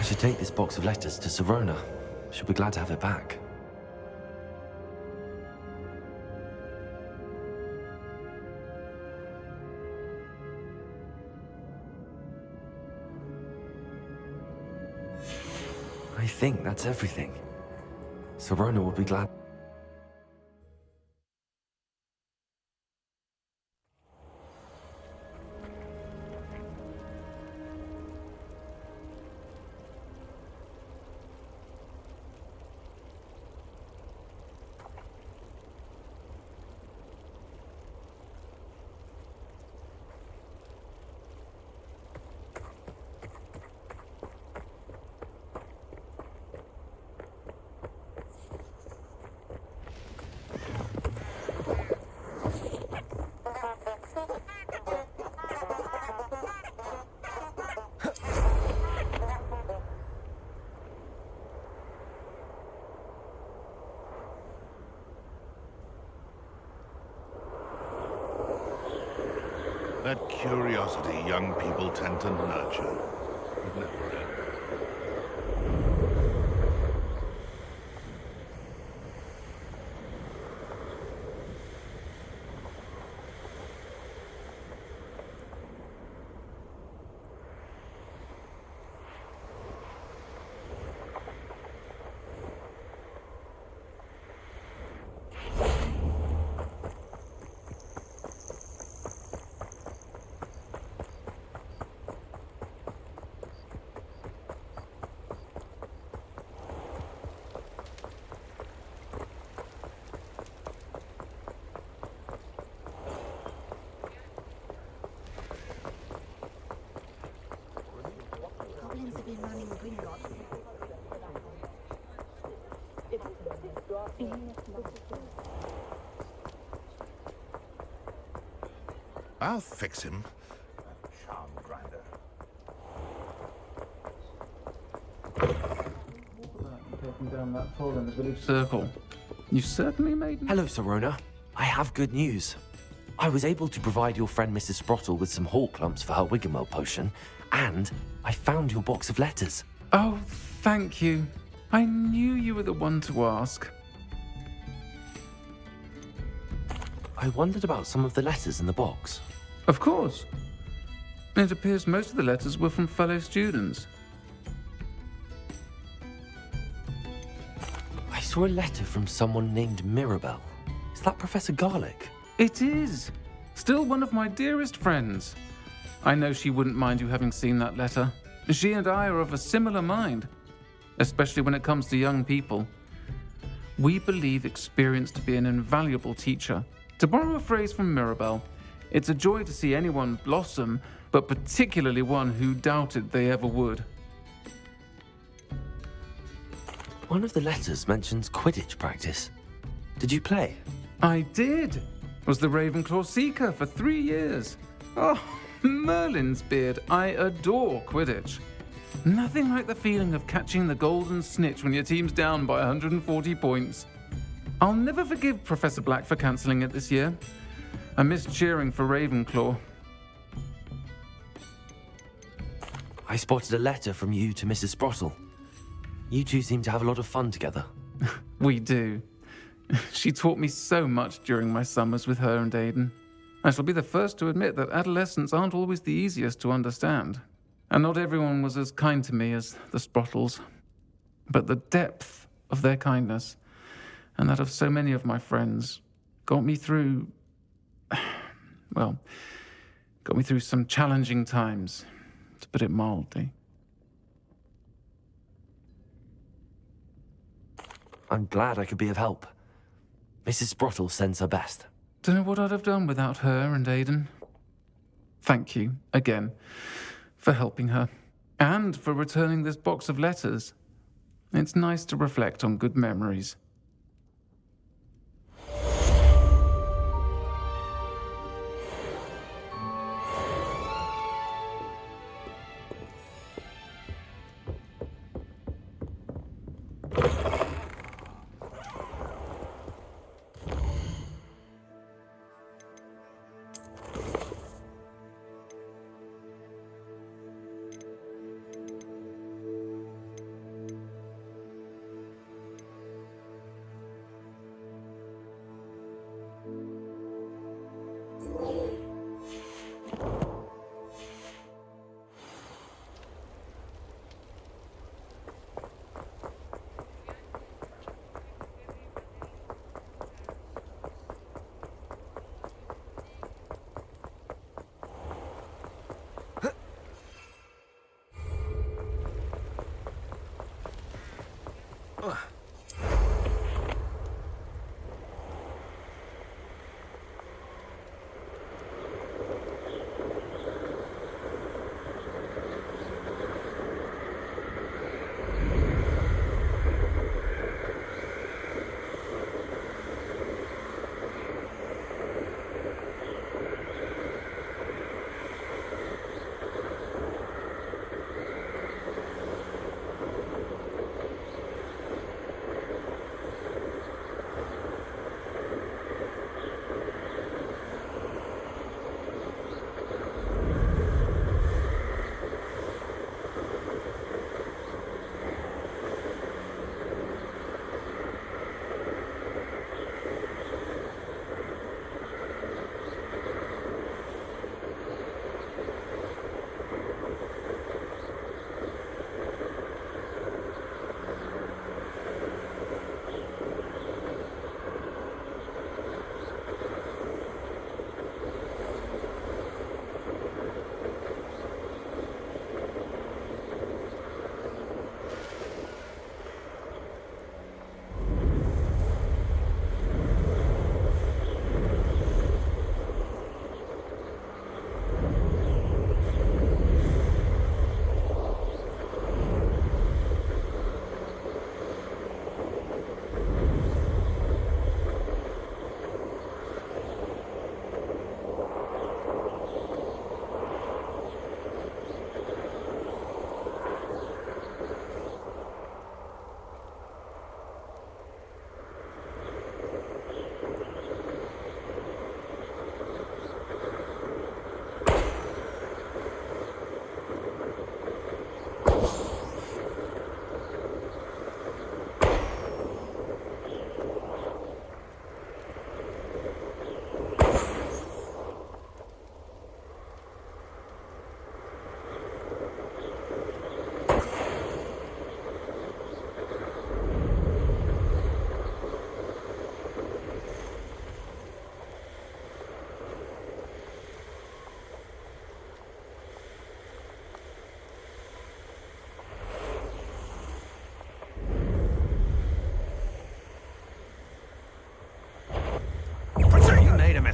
I should take this box of letters to Sirona. She'll be glad to have it back. I think that's everything. Sirona will be glad. That curiosity young people tend to nurture. It never ends. Goblins have been running green. I'll fix him. Charm grinder. Taking down that hole in the village circle. You certainly made me. Hello, Serona. I have good news. I was able to provide your friend Mrs. Sprottle with some hall clumps for her Wiggamel potion, and I found your box of letters. Oh, thank you. I knew you were the one to ask. I wondered about some of the letters in the box. Of course. It appears most of the letters were from fellow students. I saw a letter from someone named Mirabelle. Is that Professor Garlic? It is. Still one of my dearest friends. I know she wouldn't mind you having seen that letter. She and I are of a similar mind, especially when it comes to young people. We believe experience to be an invaluable teacher. To borrow a phrase from Mirabelle, it's a joy to see anyone blossom, but particularly one who doubted they ever would. One of the letters mentions Quidditch practice. Did you play? I did. Was the Ravenclaw Seeker for 3 years. Oh, Merlin's beard. I adore Quidditch. Nothing like the feeling of catching the golden snitch when your team's down by 140 points. I'll never forgive Professor Black for cancelling it this year. I missed cheering for Ravenclaw. I spotted a letter from you to Mrs. Sprottle. You two seem to have a lot of fun together. We do. She taught me so much during my summers with her and Aiden. I shall be the first to admit that adolescents aren't always the easiest to understand. And not everyone was as kind to me as the Sprottles. But the depth of their kindness, and that of so many of my friends, got me through... well, got me through some challenging times, to put it mildly. I'm glad I could be of help. Mrs. Sprottle sends her best. Don't know what I'd have done without her and Aiden. Thank you, again, for helping her, and for returning this box of letters. It's nice to reflect on good memories.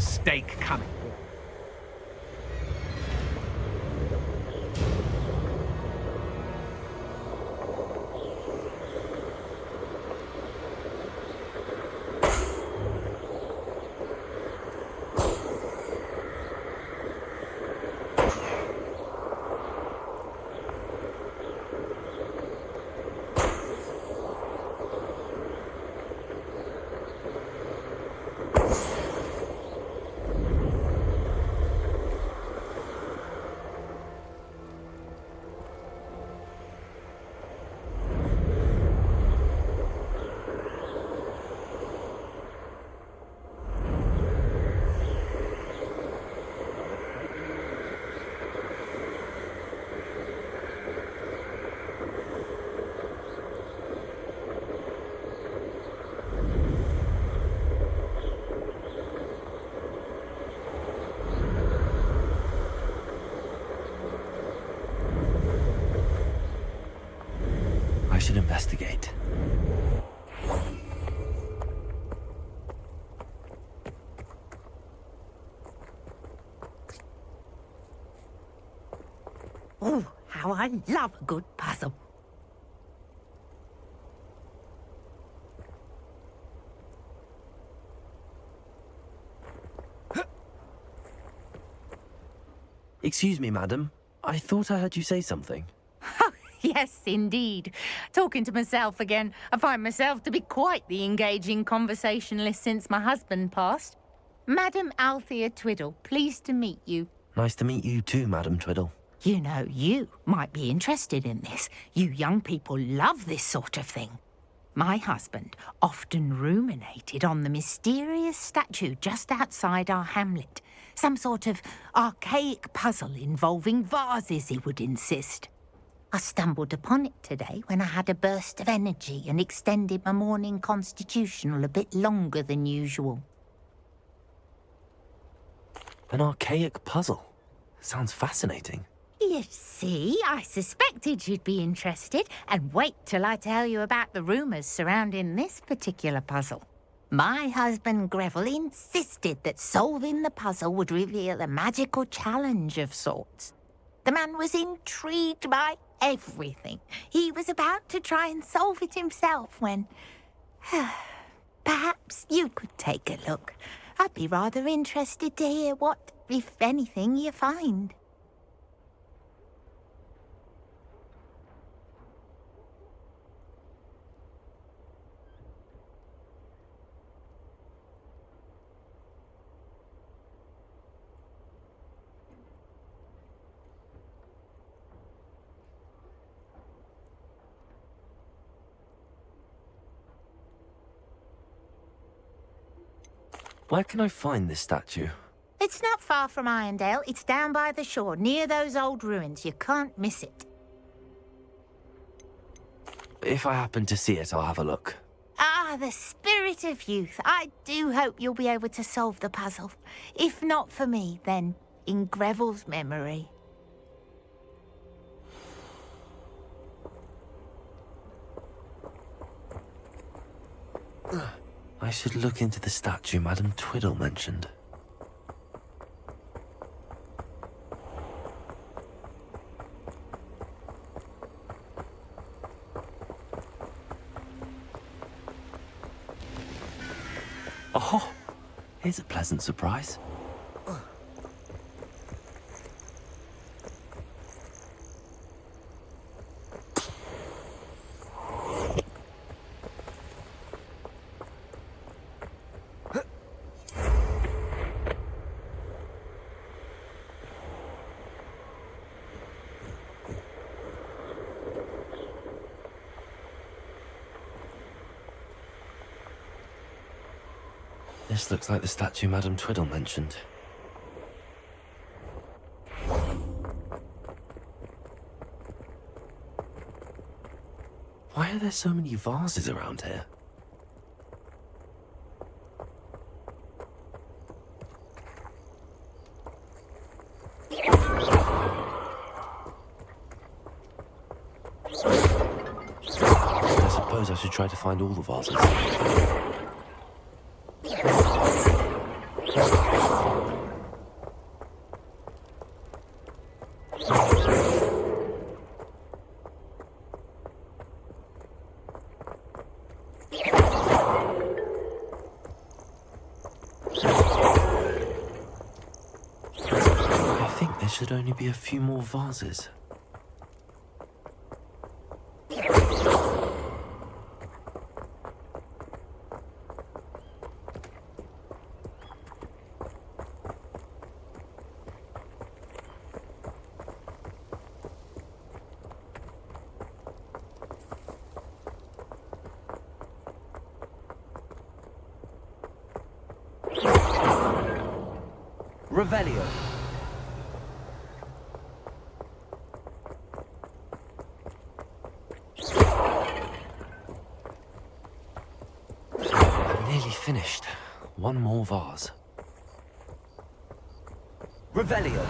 a steak coming. I should investigate. Oh, how I love a good puzzle. Excuse me, madam. I thought I heard you say something. Yes, indeed. Talking to myself again. I find myself to be quite the engaging conversationalist since my husband passed. Madam Althea Twiddle, pleased to meet you. Nice to meet you too, Madam Twiddle. You know, you might be interested in this. You young people love this sort of thing. My husband often ruminated on the mysterious statue just outside our hamlet. Some sort of archaic puzzle involving vases, he would insist. I stumbled upon it today when I had a burst of energy and extended my morning constitutional a bit longer than usual. An archaic puzzle. Sounds fascinating. You see, I suspected you'd be interested, and wait till I tell you about the rumours surrounding this particular puzzle. My husband Greville insisted that solving the puzzle would reveal a magical challenge of sorts. The man was intrigued by everything. He was about to try and solve it himself when... Perhaps you could take a look. I'd be rather interested to hear what, if anything, you find. Where can I find this statue? It's not far from Irondale. It's down by the shore, near those old ruins. You can't miss it. If I happen to see it, I'll have a look. Ah, the spirit of youth. I do hope you'll be able to solve the puzzle. If not for me, then in Greville's memory. I should look into the statue Madam Twiddle mentioned. Oh, here's a pleasant surprise. This looks like the statue Madam Twiddle mentioned. Why are there so many vases around here? I suppose I should try to find all the vases. I think there should only be a few more vases. Revelio. I'm nearly finished. One more vase. Revelio.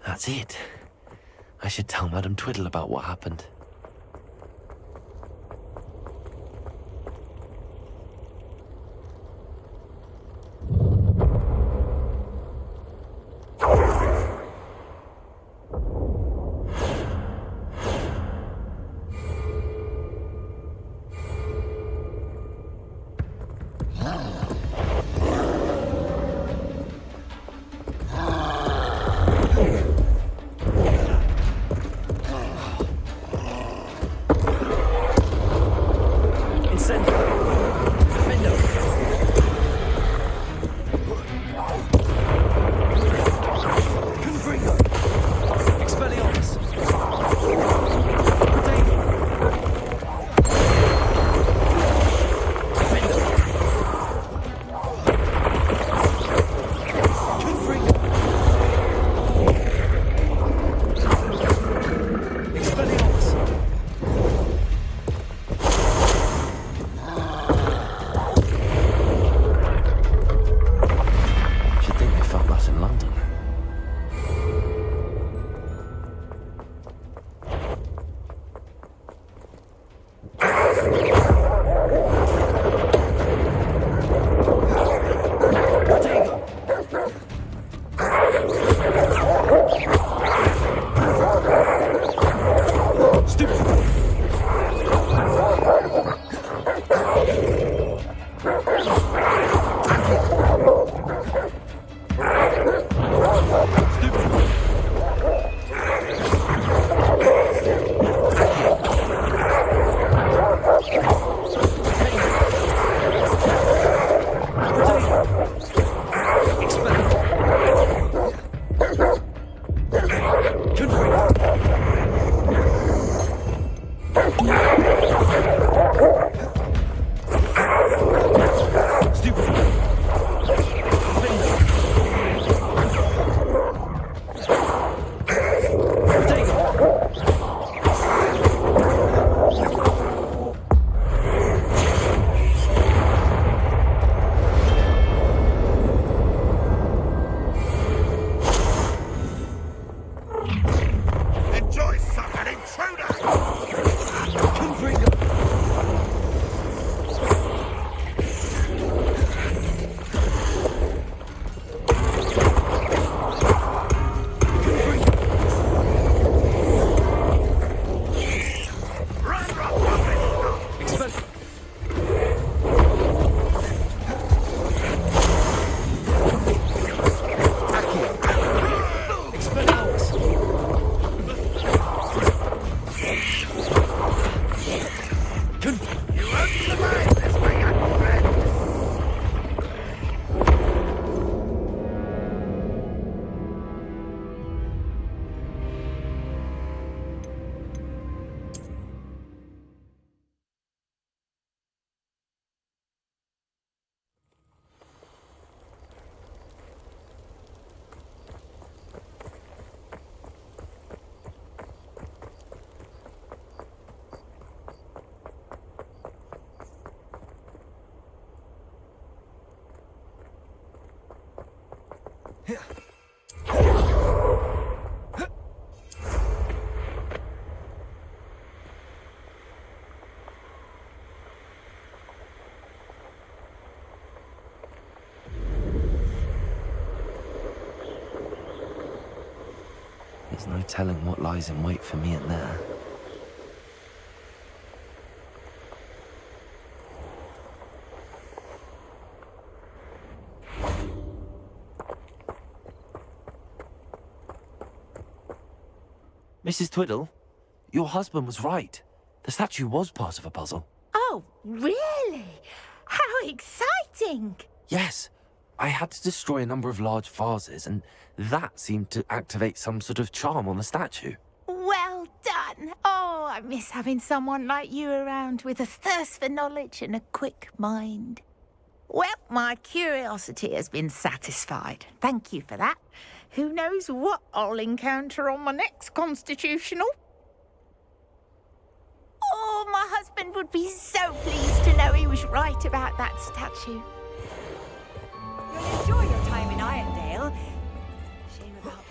That's it. I should tell Madame Twiddle about what happened. telling what lies in wait for me in there. Mrs. Twiddle, your husband was right. The statue was part of a puzzle. Oh, really? How exciting! Yes, I had to destroy a number of large vases, and that seemed to activate some sort of charm on the statue. Well done. Oh, I miss having someone like you around with a thirst for knowledge and a quick mind. Well, my curiosity has been satisfied. Thank you for that. Who knows what I'll encounter on my next constitutional? Oh, my husband would be so pleased to know he was right about that statue. You'll enjoy your time in Irondale. Shame about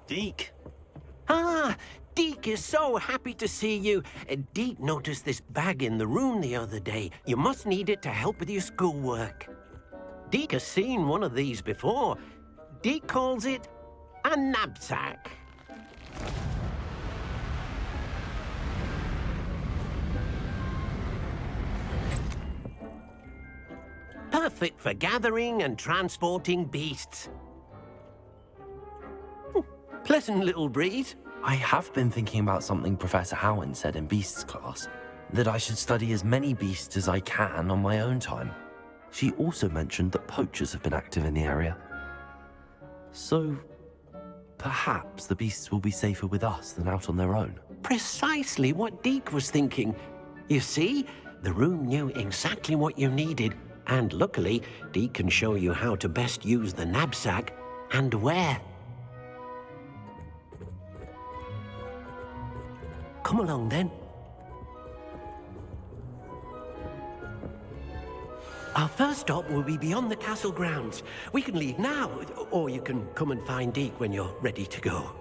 Deke. Ah, Deke is so happy to see you. Deke noticed this bag in the room the other day. You must need it to help with your schoolwork. Deke has seen one of these before. Deke calls it a knapsack. Perfect for gathering and transporting beasts. Pleasant little breed. I have been thinking about something Professor Howin said in Beasts class, that I should study as many beasts as I can on my own time. She also mentioned that poachers have been active in the area. So, perhaps the beasts will be safer with us than out on their own. Precisely what Deke was thinking. You see, the room knew exactly what you needed, and luckily, Deke can show you how to best use the knapsack and where. Come along, then. Our first stop will be beyond the castle grounds. We can leave now, or you can come and find Deke when you're ready to go.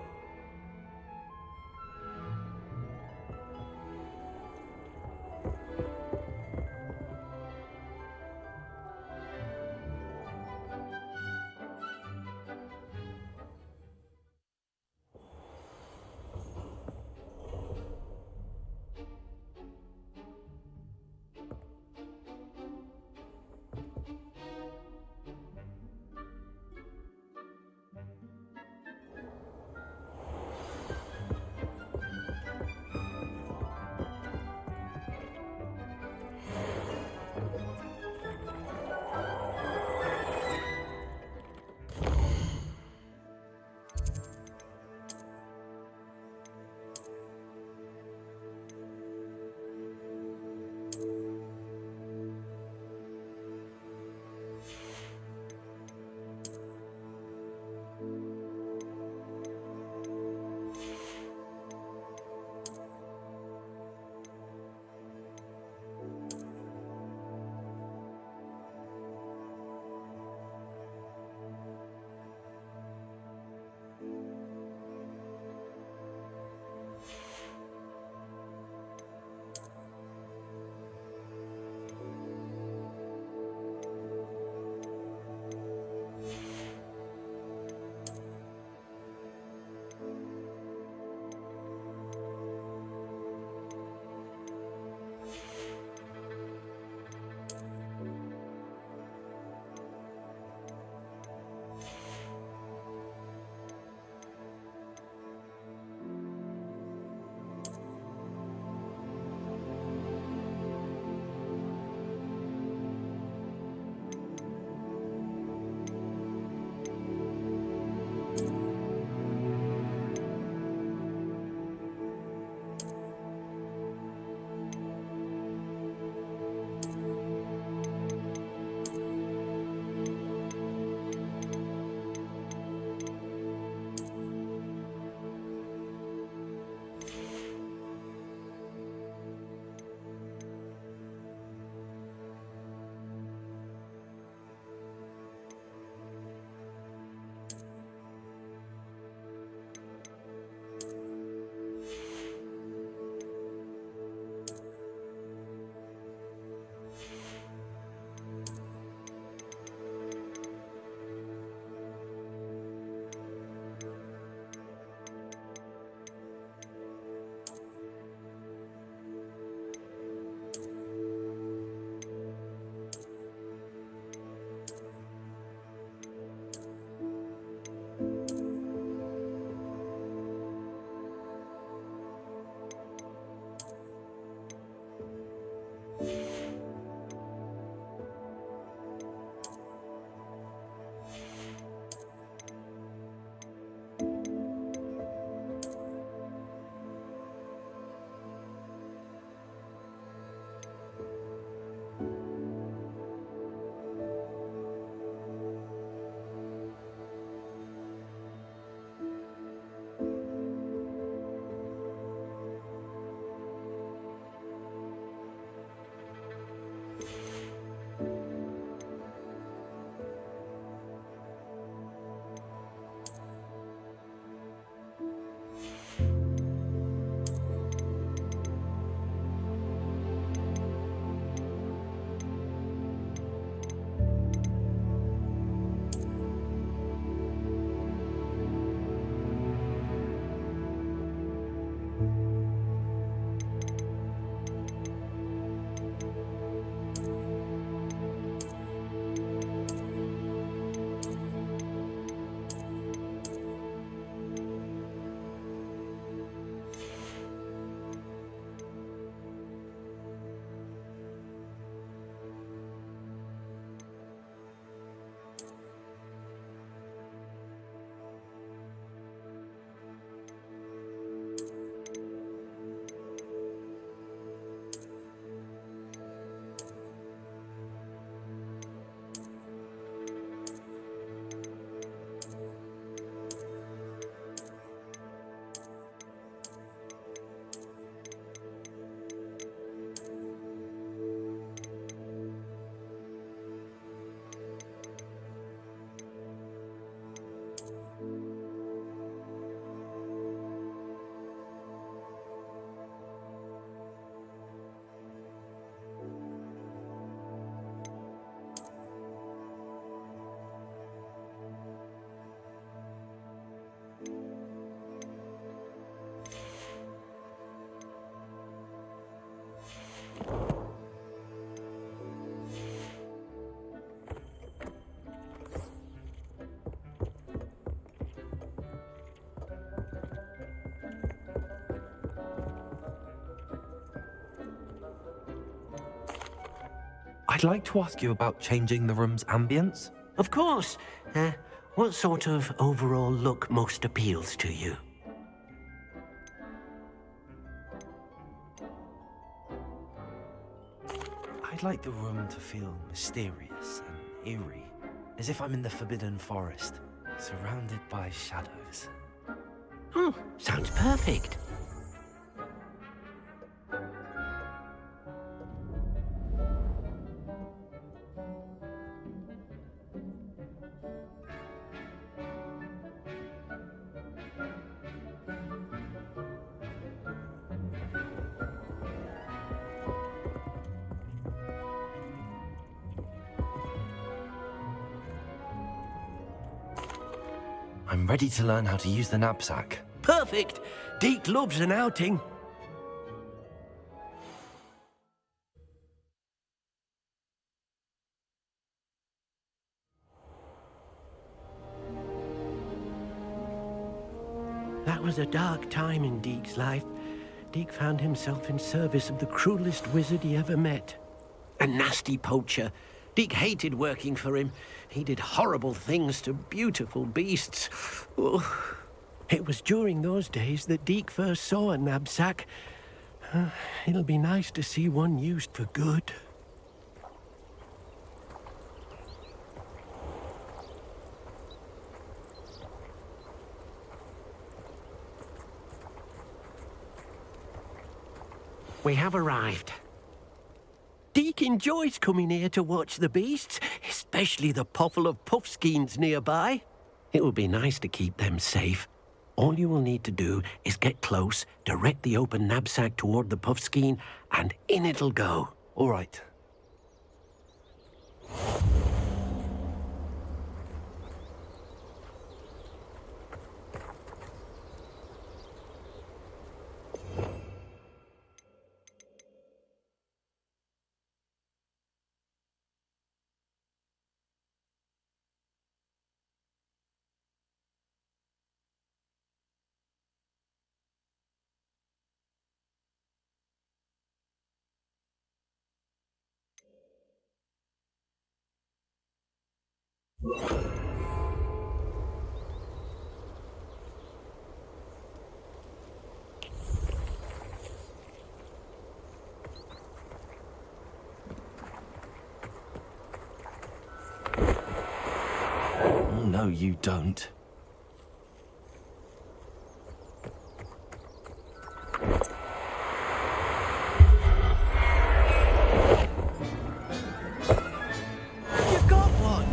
I'd like to ask you about changing the room's ambience. Of course. What sort of overall look most appeals to you? I'd like the room to feel mysterious and eerie, as if I'm in the Forbidden Forest, surrounded by shadows. Oh, sounds perfect. I'm ready to learn how to use the knapsack. Perfect! Deke loves an outing. That was a dark time in Deke's life. Deke found himself in service of the cruelest wizard he ever met. A nasty poacher. Deke hated working for him. He did horrible things to beautiful beasts. Oh. It was during those days that Deke first saw a knapsack. It'll be nice to see one used for good. We have arrived. Deke enjoys coming here to watch the beasts, especially the pottle of puffskeins nearby. It will be nice to keep them safe. All you will need to do is get close, direct the open knapsack toward the puffskein, and in it'll go. All right. No, you don't. You got one!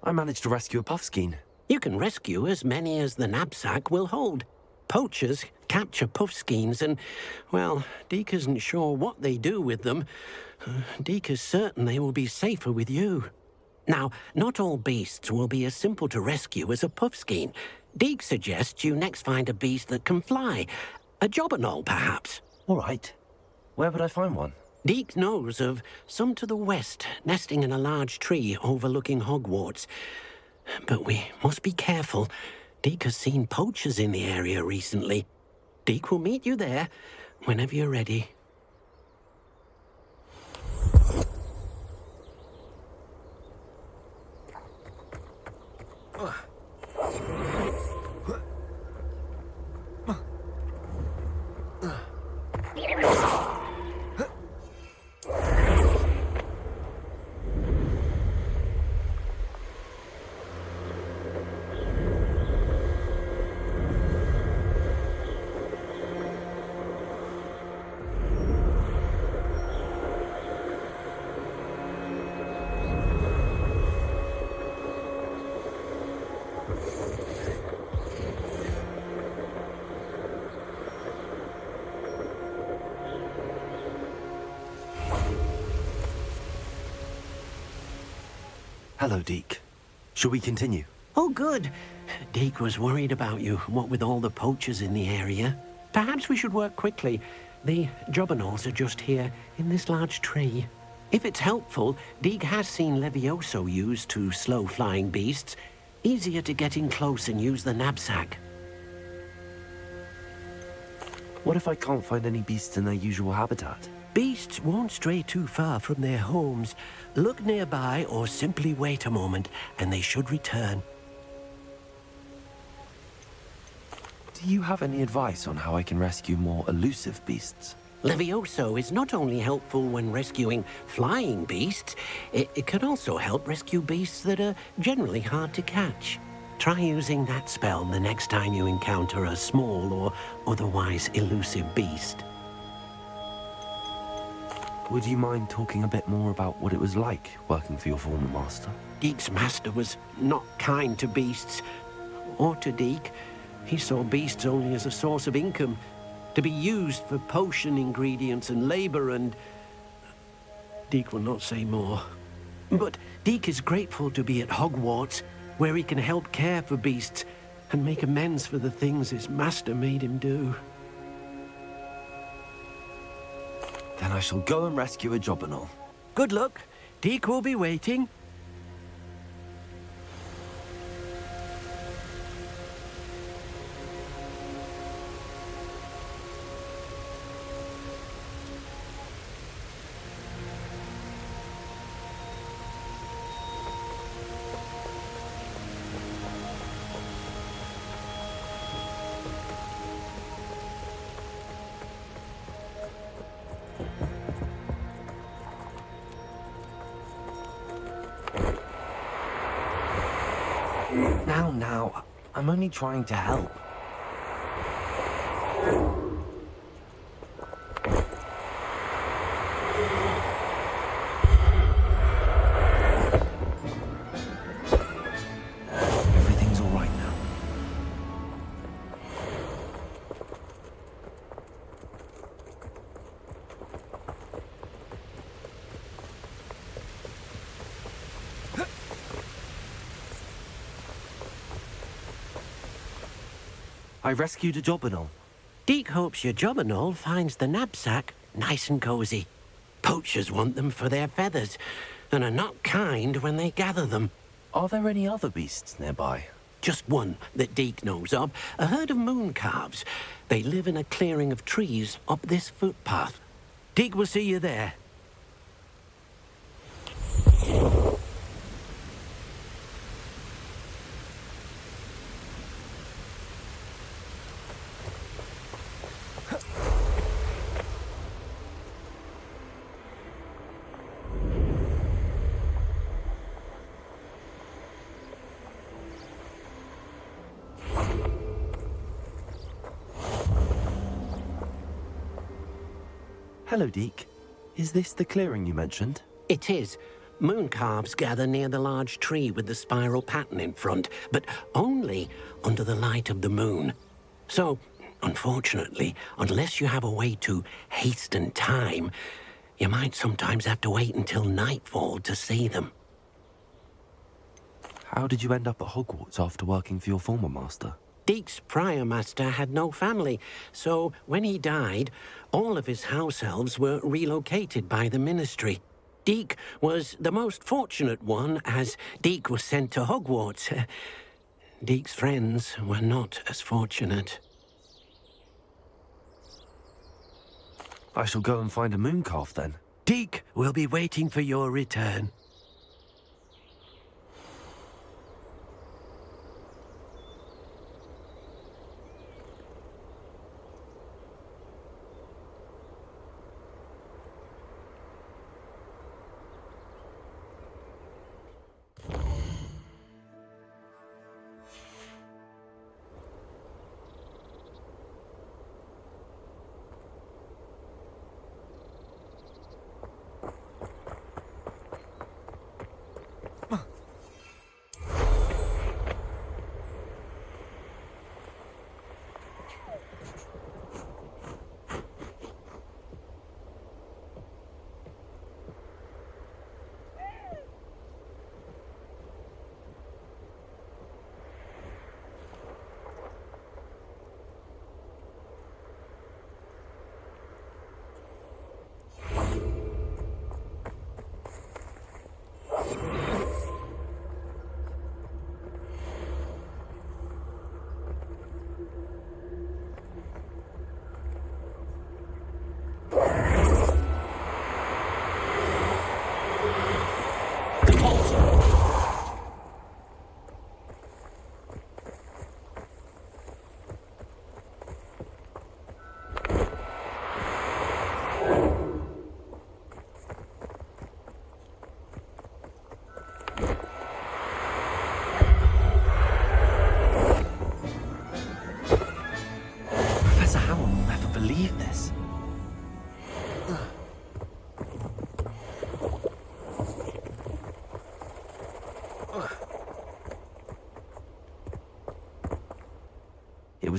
I managed to rescue a puffskein. You can rescue as many as the knapsack will hold. Poachers capture puffskeins and, well, Deke isn't sure what they do with them. Deke is certain they will be safer with you. Now, not all beasts will be as simple to rescue as a puffskein. Deke suggests you next find a beast that can fly. A jobberknoll, perhaps. All right. Where would I find one? Deke knows of some to the west, nesting in a large tree overlooking Hogwarts. But we must be careful. Deke has seen poachers in the area recently. Deke will meet you there whenever you're ready. Hello, Deke. Shall we continue? Oh, good. Deke was worried about you, what with all the poachers in the area. Perhaps we should work quickly. The jobberknolls are just here, in this large tree. If it's helpful, Deke has seen Levioso used to slow flying beasts. Easier to get in close and use the knapsack. What if I can't find any beasts in their usual habitat? Beasts won't stray too far from their homes. Look nearby or simply wait a moment, and they should return. Do you have any advice on how I can rescue more elusive beasts? Levioso is not only helpful when rescuing flying beasts, it can also help rescue beasts that are generally hard to catch. Try using that spell the next time you encounter a small or otherwise elusive beast. Would you mind talking a bit more about what it was like working for your former master? Deek's master was not kind to beasts, or to Deek. He saw beasts only as a source of income, to be used for potion ingredients and labor, and Deek will not say more. But Deek is grateful to be at Hogwarts, where he can help care for beasts and make amends for the things his master made him do. Then I shall go and rescue a Jobberknoll. Good luck. Deek will be waiting. Now, I'm only trying to help. Everything's all right now. I rescued a Jobberknoll. Deek hopes your Jobberknoll finds the knapsack nice and cozy. Poachers want them for their feathers, and are not kind when they gather them. Are there any other beasts nearby? Just one that Deek knows of, a herd of moon calves. They live in a clearing of trees up this footpath. Deek will see you there. Hello, Deek. Is this the clearing you mentioned? It is. Moon calves gather near the large tree with the spiral pattern in front, but only under the light of the moon. So, unfortunately, unless you have a way to hasten time, you might sometimes have to wait until nightfall to see them. How did you end up at Hogwarts after working for your former master? Deek's prior master had no family, so when he died, all of his house elves were relocated by the ministry. Deek was the most fortunate one, as Deek was sent to Hogwarts. Deek's friends were not as fortunate. I shall go and find a mooncalf then. Deek will be waiting for your return.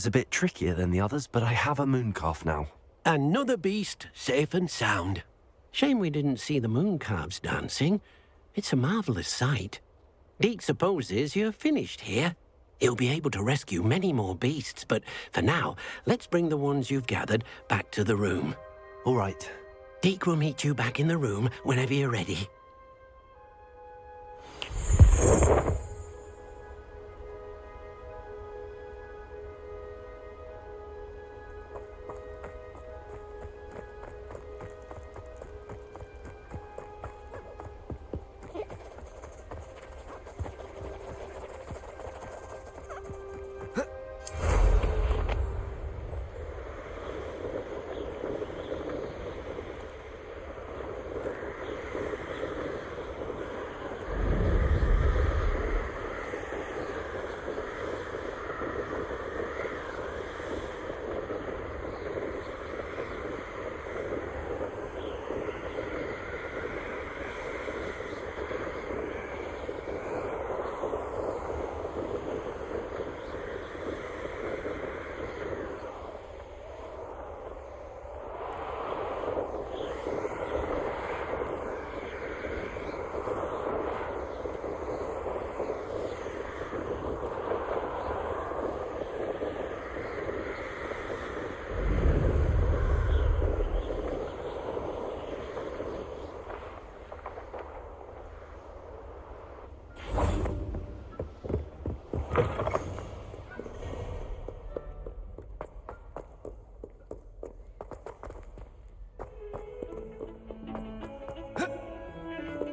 was a bit trickier than the others, but I have a mooncalf now. Another beast, safe and sound. Shame we didn't see the mooncalves dancing. It's a marvelous sight. Deke supposes you're finished here. He'll be able to rescue many more beasts, but for now, let's bring the ones you've gathered back to the room. All right. Deke will meet you back in the room whenever you're ready.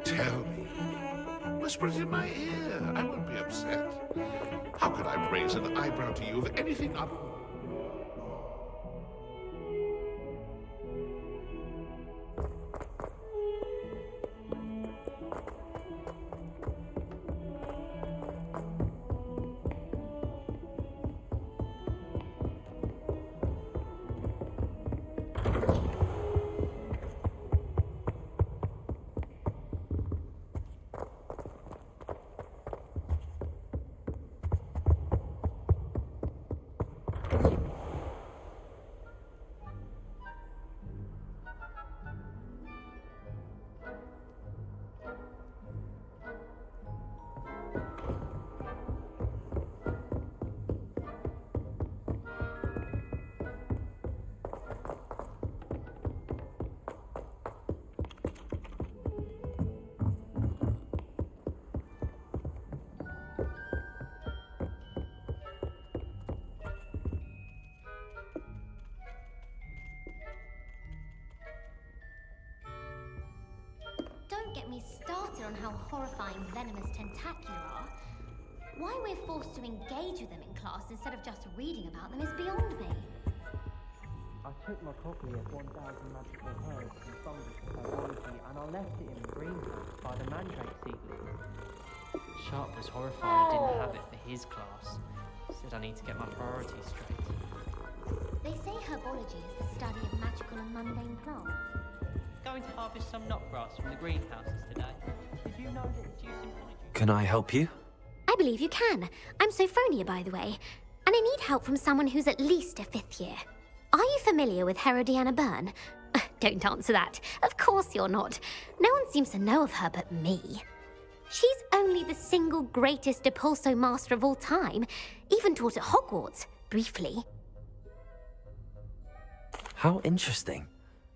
Tell me. Whisper it in my ear. I won't be upset. How could I raise an eyebrow to you of anything other? Don't get me started on how horrifying venomous tentacular are. Why we're forced to engage with them in class instead of just reading about them is beyond me. I took my copy of 1000 Magical Herbs and Fungus Biology and I left it in the greenhouse by the mandrake seedlings. Sharp was horrified I didn't have it for his class. Said I need to get my priorities straight. They say herbology is the study of magical and mundane plants. Going to harvest some knotgrass from the greenhouses today. Did you know that it's used in polyjuice? Can I help you? I believe you can. I'm Sophronia, by the way, and I need help from someone who's at least a 5th year. Are you familiar with Herodiana Byrne? Don't answer that. Of course you're not. No one seems to know of her but me. She's only the single greatest Depulso master of all time, even taught at Hogwarts, briefly. How interesting.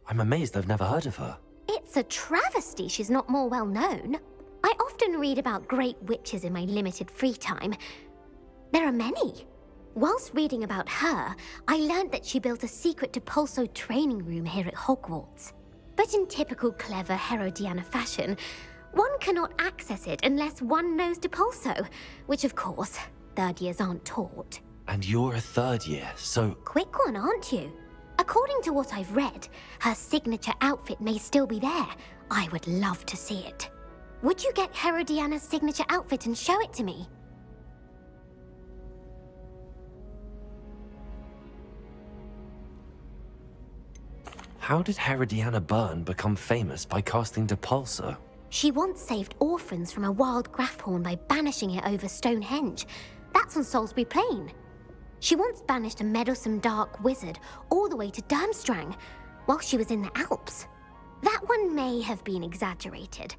I'm amazed I've never heard of her. It's a travesty she's not more well known. I often read about great witches in my limited free time. There are many. Whilst reading about her, I learned that she built a secret Depulso training room here at Hogwarts. But in typical clever Herodiana fashion, one cannot access it unless one knows Depulso, which of course, 3rd years aren't taught. And you're a 3rd year, so... Quick one, aren't you? According to what I've read, her signature outfit may still be there. I would love to see it. Would you get Herodiana's signature outfit and show it to me? How did Herodiana Byrne become famous by casting Depulso? She once saved orphans from a wild Grafhorn by banishing it over Stonehenge. That's on Salisbury Plain. She once banished a meddlesome dark wizard all the way to Durmstrang while she was in the Alps. That one may have been exaggerated,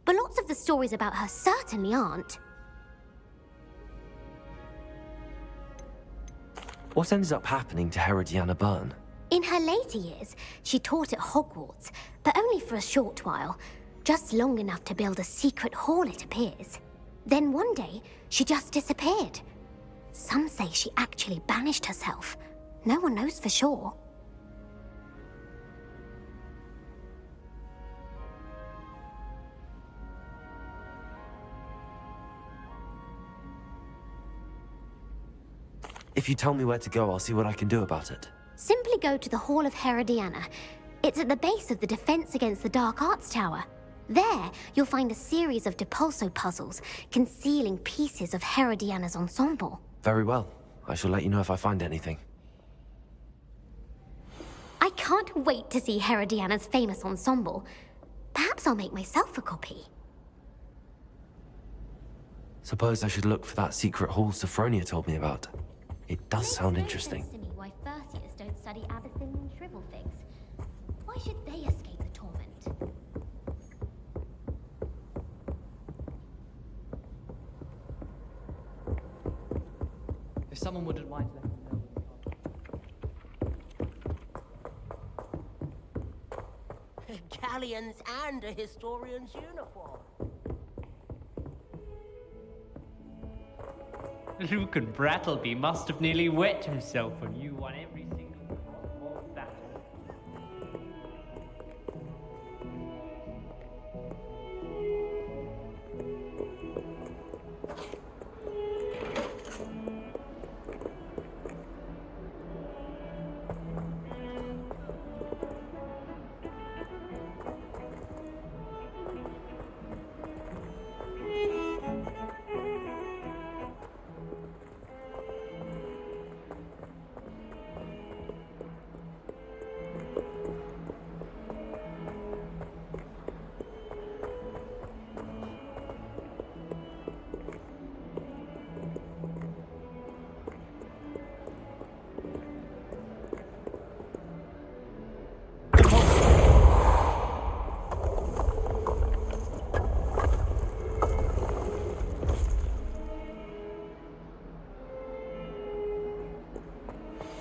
but lots of the stories about her certainly aren't. What ended up happening to Herodiana Byrne? In her later years, she taught at Hogwarts, but only for a short while, just long enough to build a secret hall, it appears. Then one day, she just disappeared. Some say she actually banished herself. No one knows for sure. If you tell me where to go, I'll see what I can do about it. Simply go to the Hall of Herodiana. It's at the base of the Defense Against the Dark Arts Tower. There, you'll find a series of Depulso puzzles concealing pieces of Herodiana's ensemble. Very well. I shall let you know if I find anything. I can't wait to see Herodiana's famous ensemble. Perhaps I'll make myself a copy. Suppose I should look for that secret hall Sophronia told me about. It does sound interesting. To me why first years don't study Abyssinian shrivel things. Why should they escape the torment? If someone wouldn't mind letting me know. Galleons and a historian's uniform. Lucan Brattleby must have nearly wet himself when you won every single crossbow battle.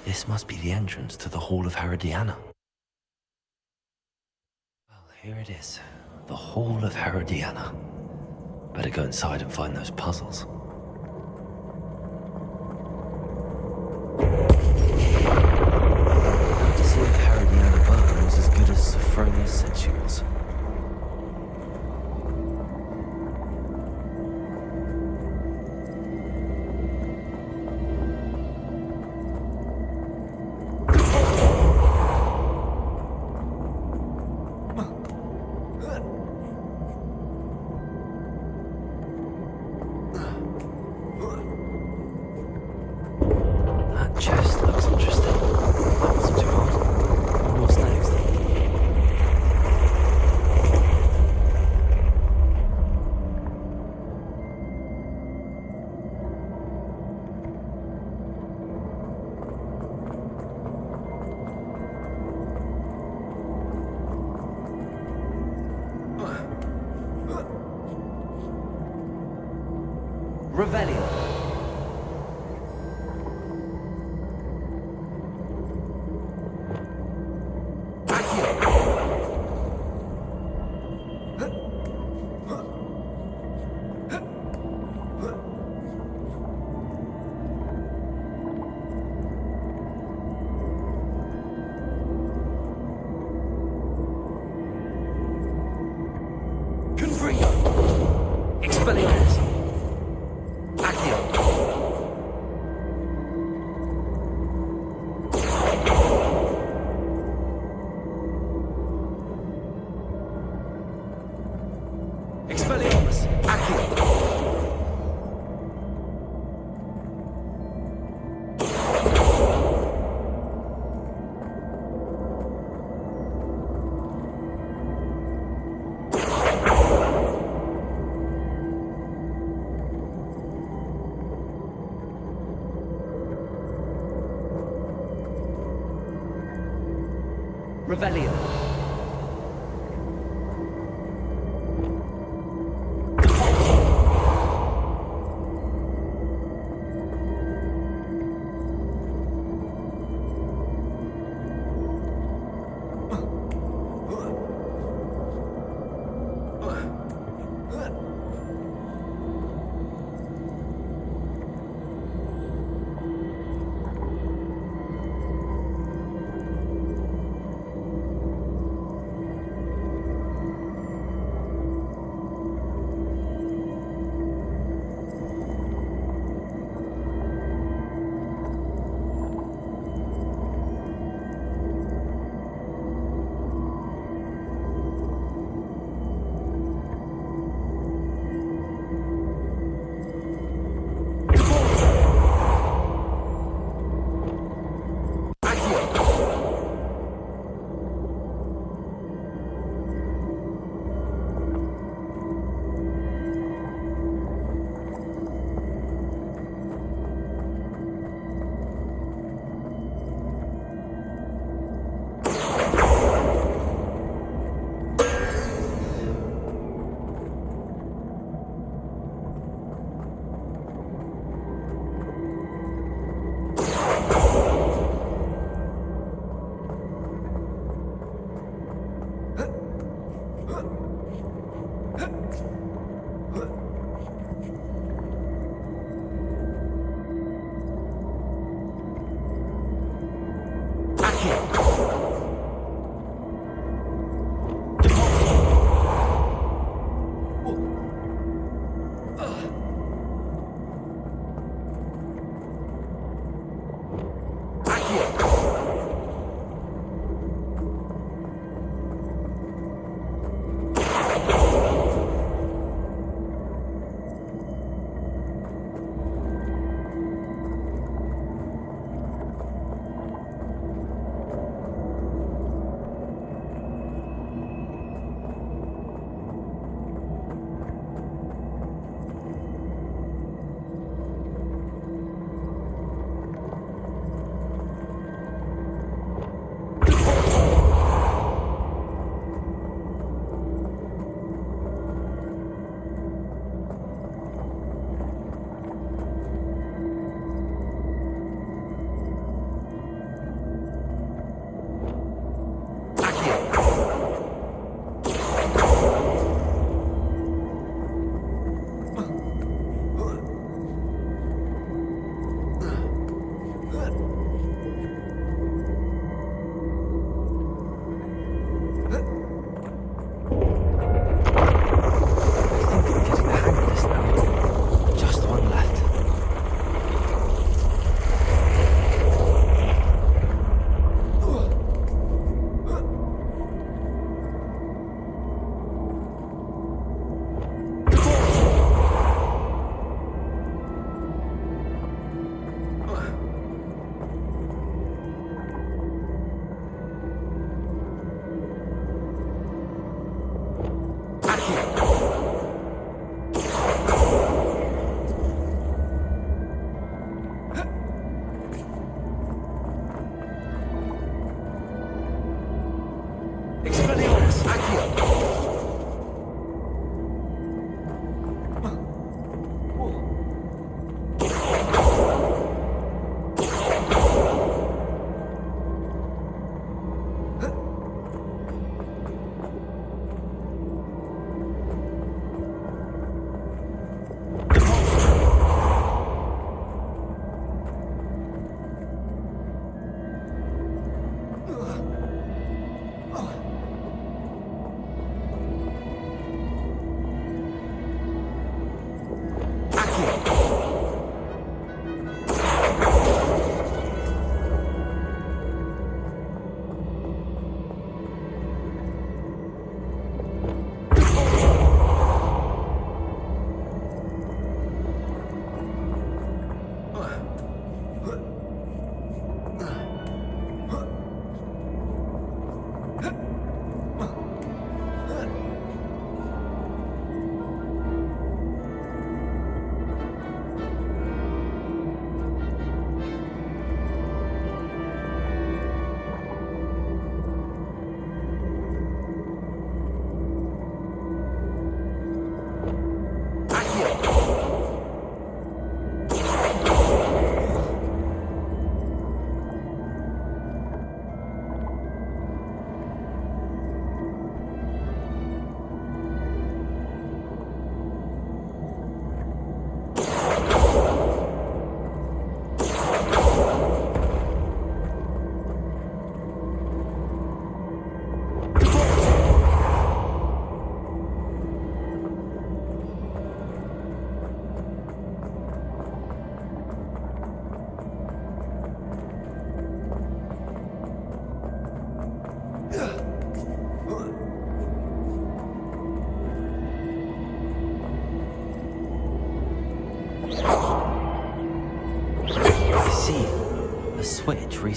This must be the entrance to the Hall of Herodiana. Well, here it is. The Hall of Herodiana. Better go inside and find those puzzles. Now to see if Herodiana Byrne was as good as Sophronia said she was. Chest looks interesting. That wasn't too hard. What's next? Revelio. Confrio! Expelliarmus! Accio! Revelio.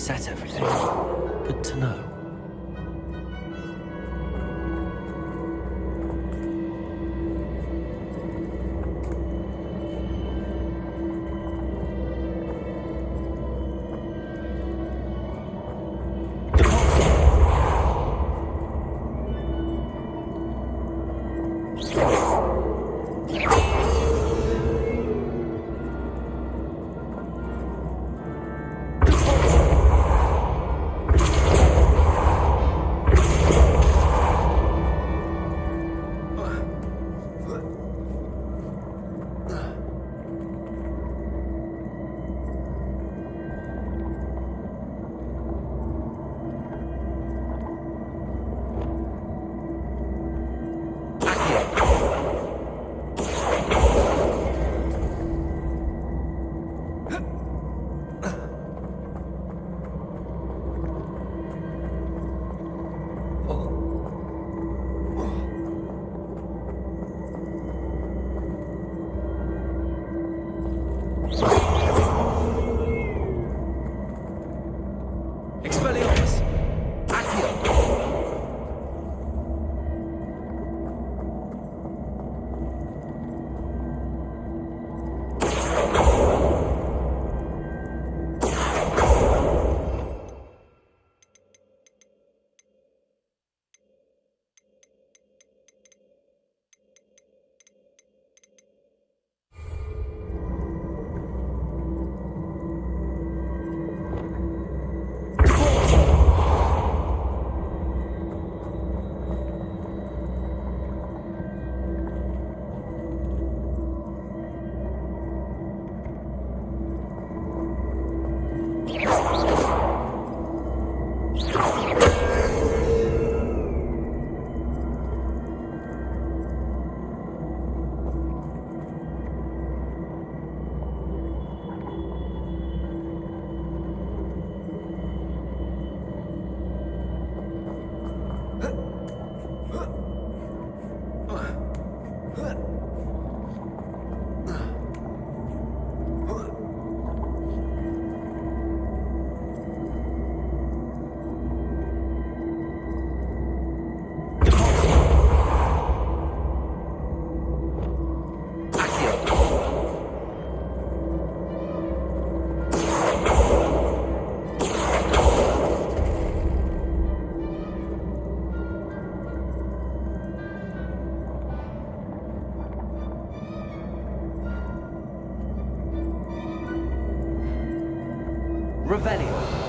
reset everything. Good to know. Revelio.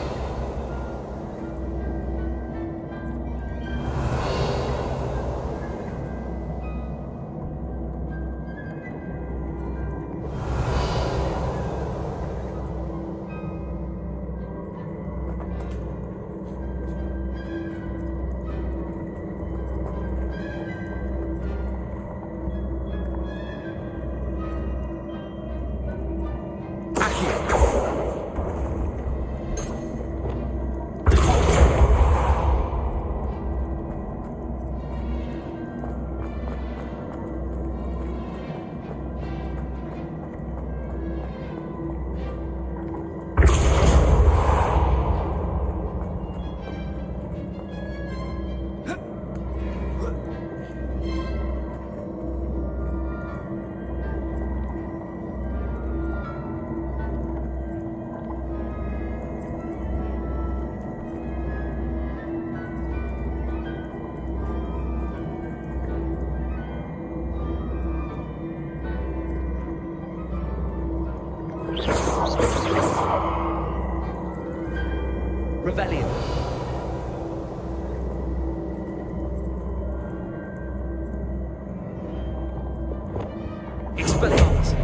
Revelio. Expelliarmus.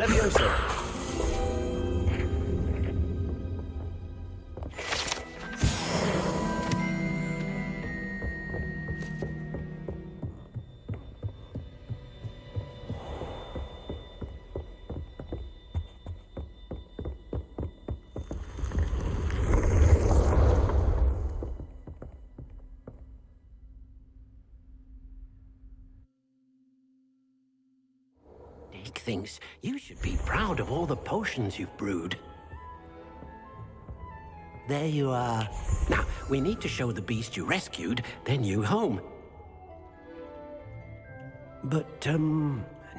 Levioso. Deke thinks you should be proud of all the potions you've brewed. There you are. Now, we need to show the beast you rescued their new home. But,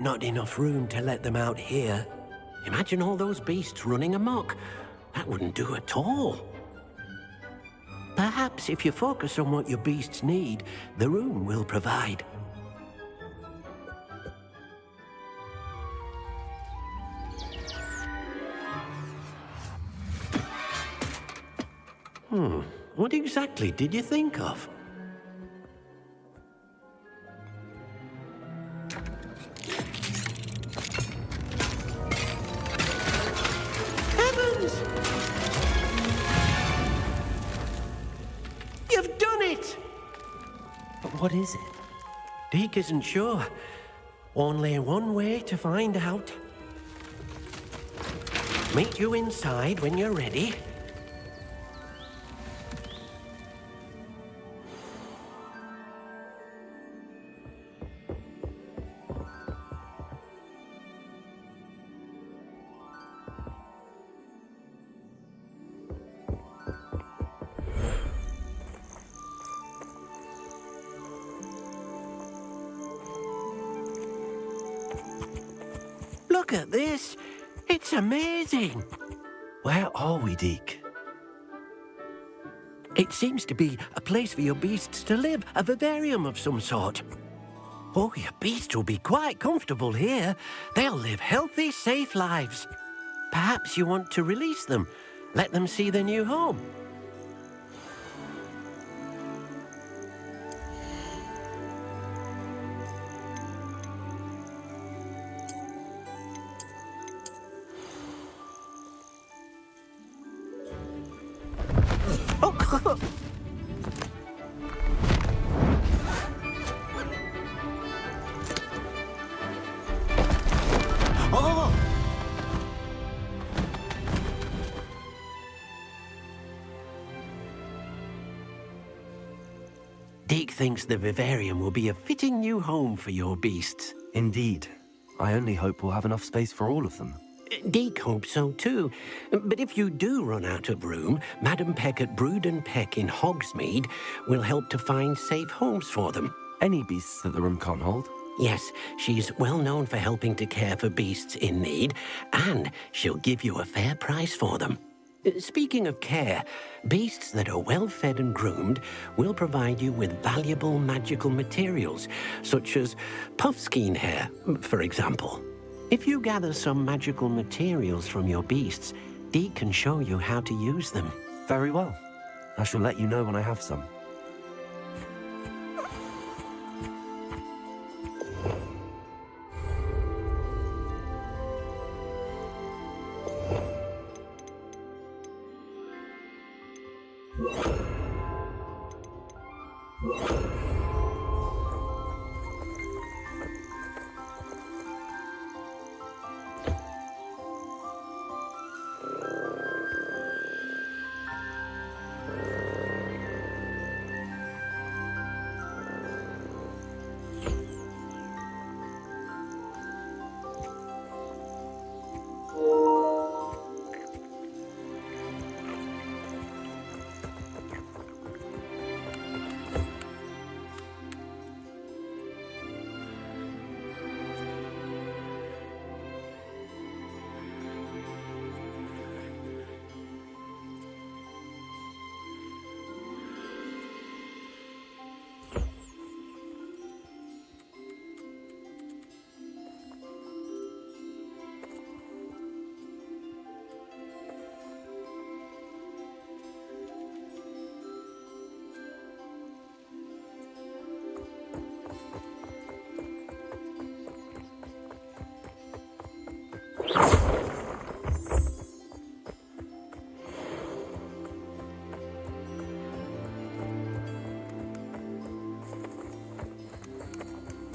not enough room to let them out here. Imagine all those beasts running amok. That wouldn't do at all. Perhaps if you focus on what your beasts need, the room will provide. What exactly did you think of? Heavens! You've done it! But what is it? Deke isn't sure. Only one way to find out. Meet you inside when you're ready. Look at this. It's amazing. Where are we, Deke? It seems to be a place for your beasts to live, a vivarium of some sort. Oh, your beasts will be quite comfortable here. They'll live healthy, safe lives. Perhaps you want to release them, let them see their new home. Deke thinks the vivarium will be a fitting new home for your beasts. Indeed. I only hope we'll have enough space for all of them. Deke hopes so too. But if you do run out of room, Madam Peck at Brood and Peck in Hogsmeade will help to find safe homes for them. Any beasts that the room can't hold? Yes, she's well known for helping to care for beasts in need, and she'll give you a fair price for them. Speaking of care, beasts that are well fed and groomed will provide you with valuable magical materials, such as puffskein hair, for example. If you gather some magical materials from your beasts, Deke can show you how to use them. Very well. I shall let you know when I have some.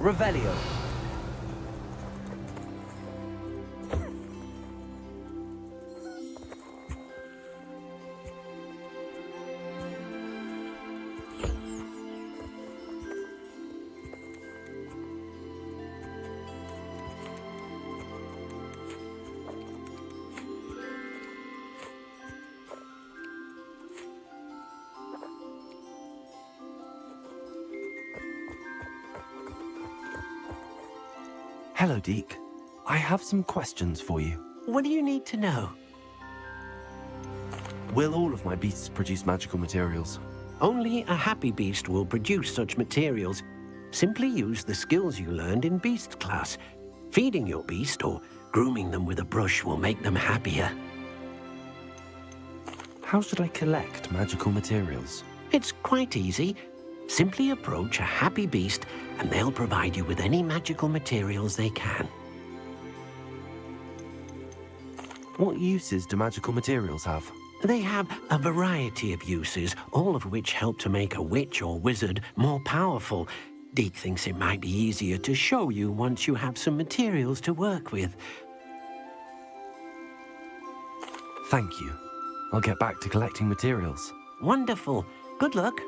Revelio. Hello, Deke. I have some questions for you. What do you need to know? Will all of my beasts produce magical materials? Only a happy beast will produce such materials. Simply use the skills you learned in beast class. Feeding your beast or grooming them with a brush will make them happier. How should I collect magical materials? It's quite easy. Simply approach a happy beast and they'll provide you with any magical materials they can. What uses do magical materials have? They have a variety of uses, all of which help to make a witch or wizard more powerful. Deke thinks it might be easier to show you once you have some materials to work with. Thank you. I'll get back to collecting materials. Wonderful. Good luck.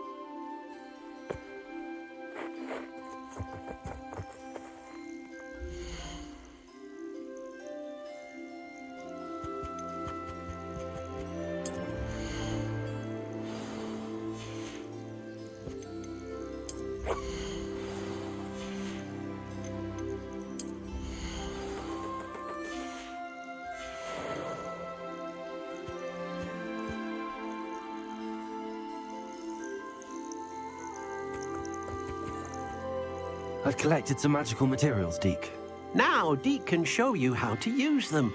I've collected some magical materials, Deke. Now, Deke can show you how to use them.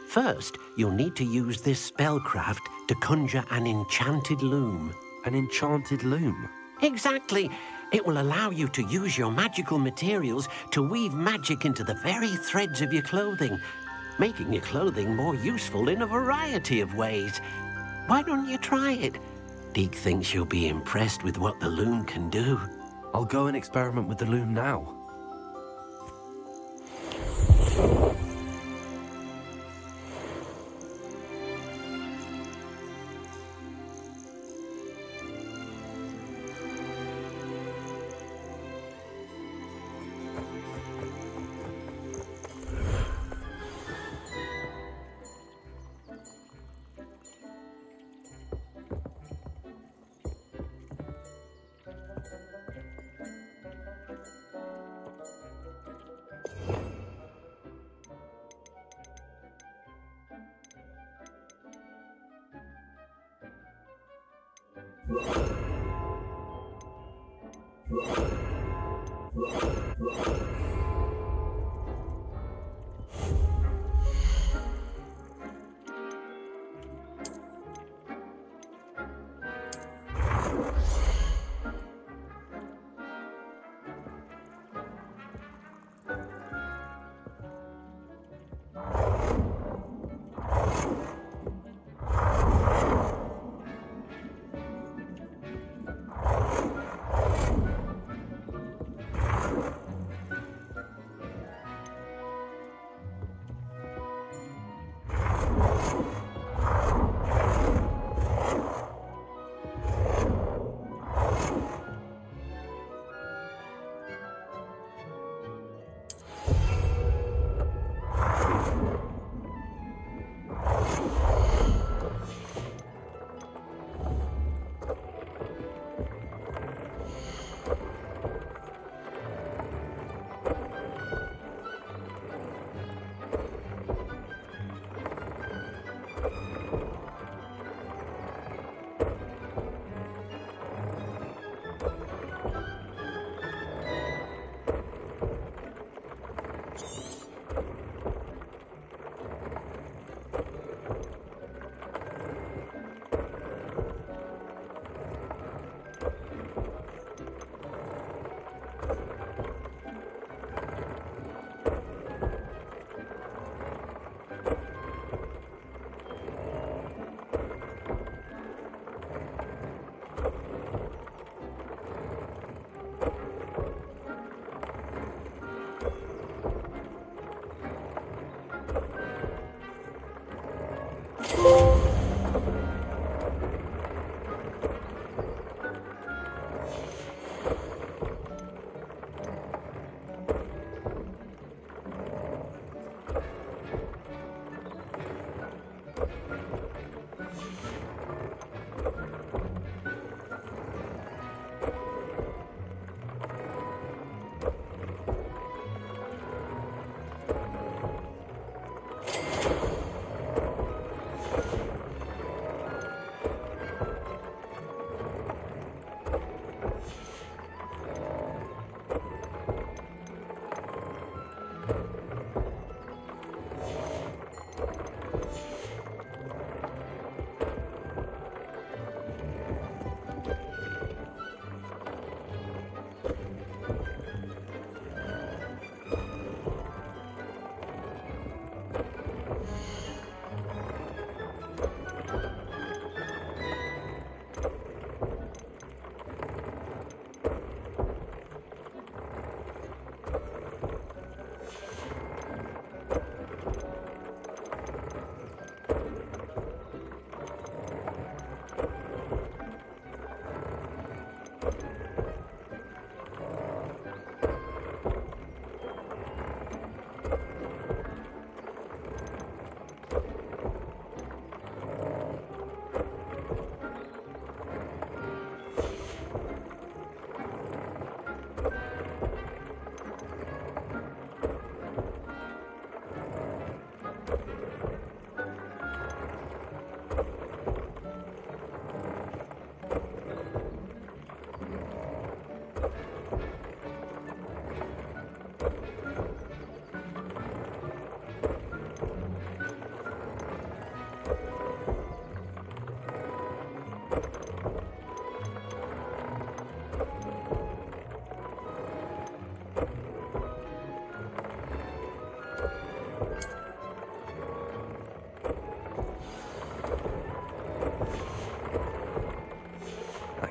First, you'll need to use this spellcraft to conjure an enchanted loom. An enchanted loom? Exactly. It will allow you to use your magical materials to weave magic into the very threads of your clothing, making your clothing more useful in a variety of ways. Why don't you try it? Deke thinks you'll be impressed with what the loom can do. I'll go and experiment with the loom now.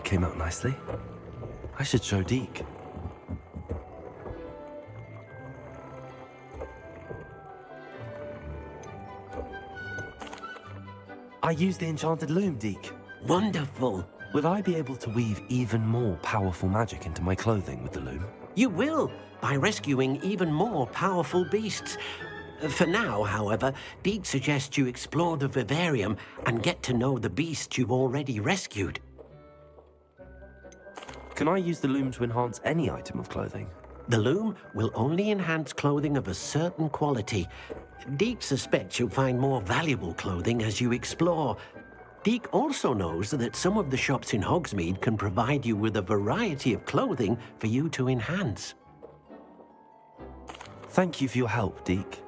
Came out nicely. I should show Deke. I used the enchanted loom, Deke. Wonderful. Will I be able to weave even more powerful magic into my clothing with the loom? You will, by rescuing even more powerful beasts. For now, however, Deke suggests you explore the vivarium and get to know the beasts you've already rescued. Can I use the loom to enhance any item of clothing? The loom will only enhance clothing of a certain quality. Deke suspects you'll find more valuable clothing as you explore. Deke also knows that some of the shops in Hogsmeade can provide you with a variety of clothing for you to enhance. Thank you for your help, Deke.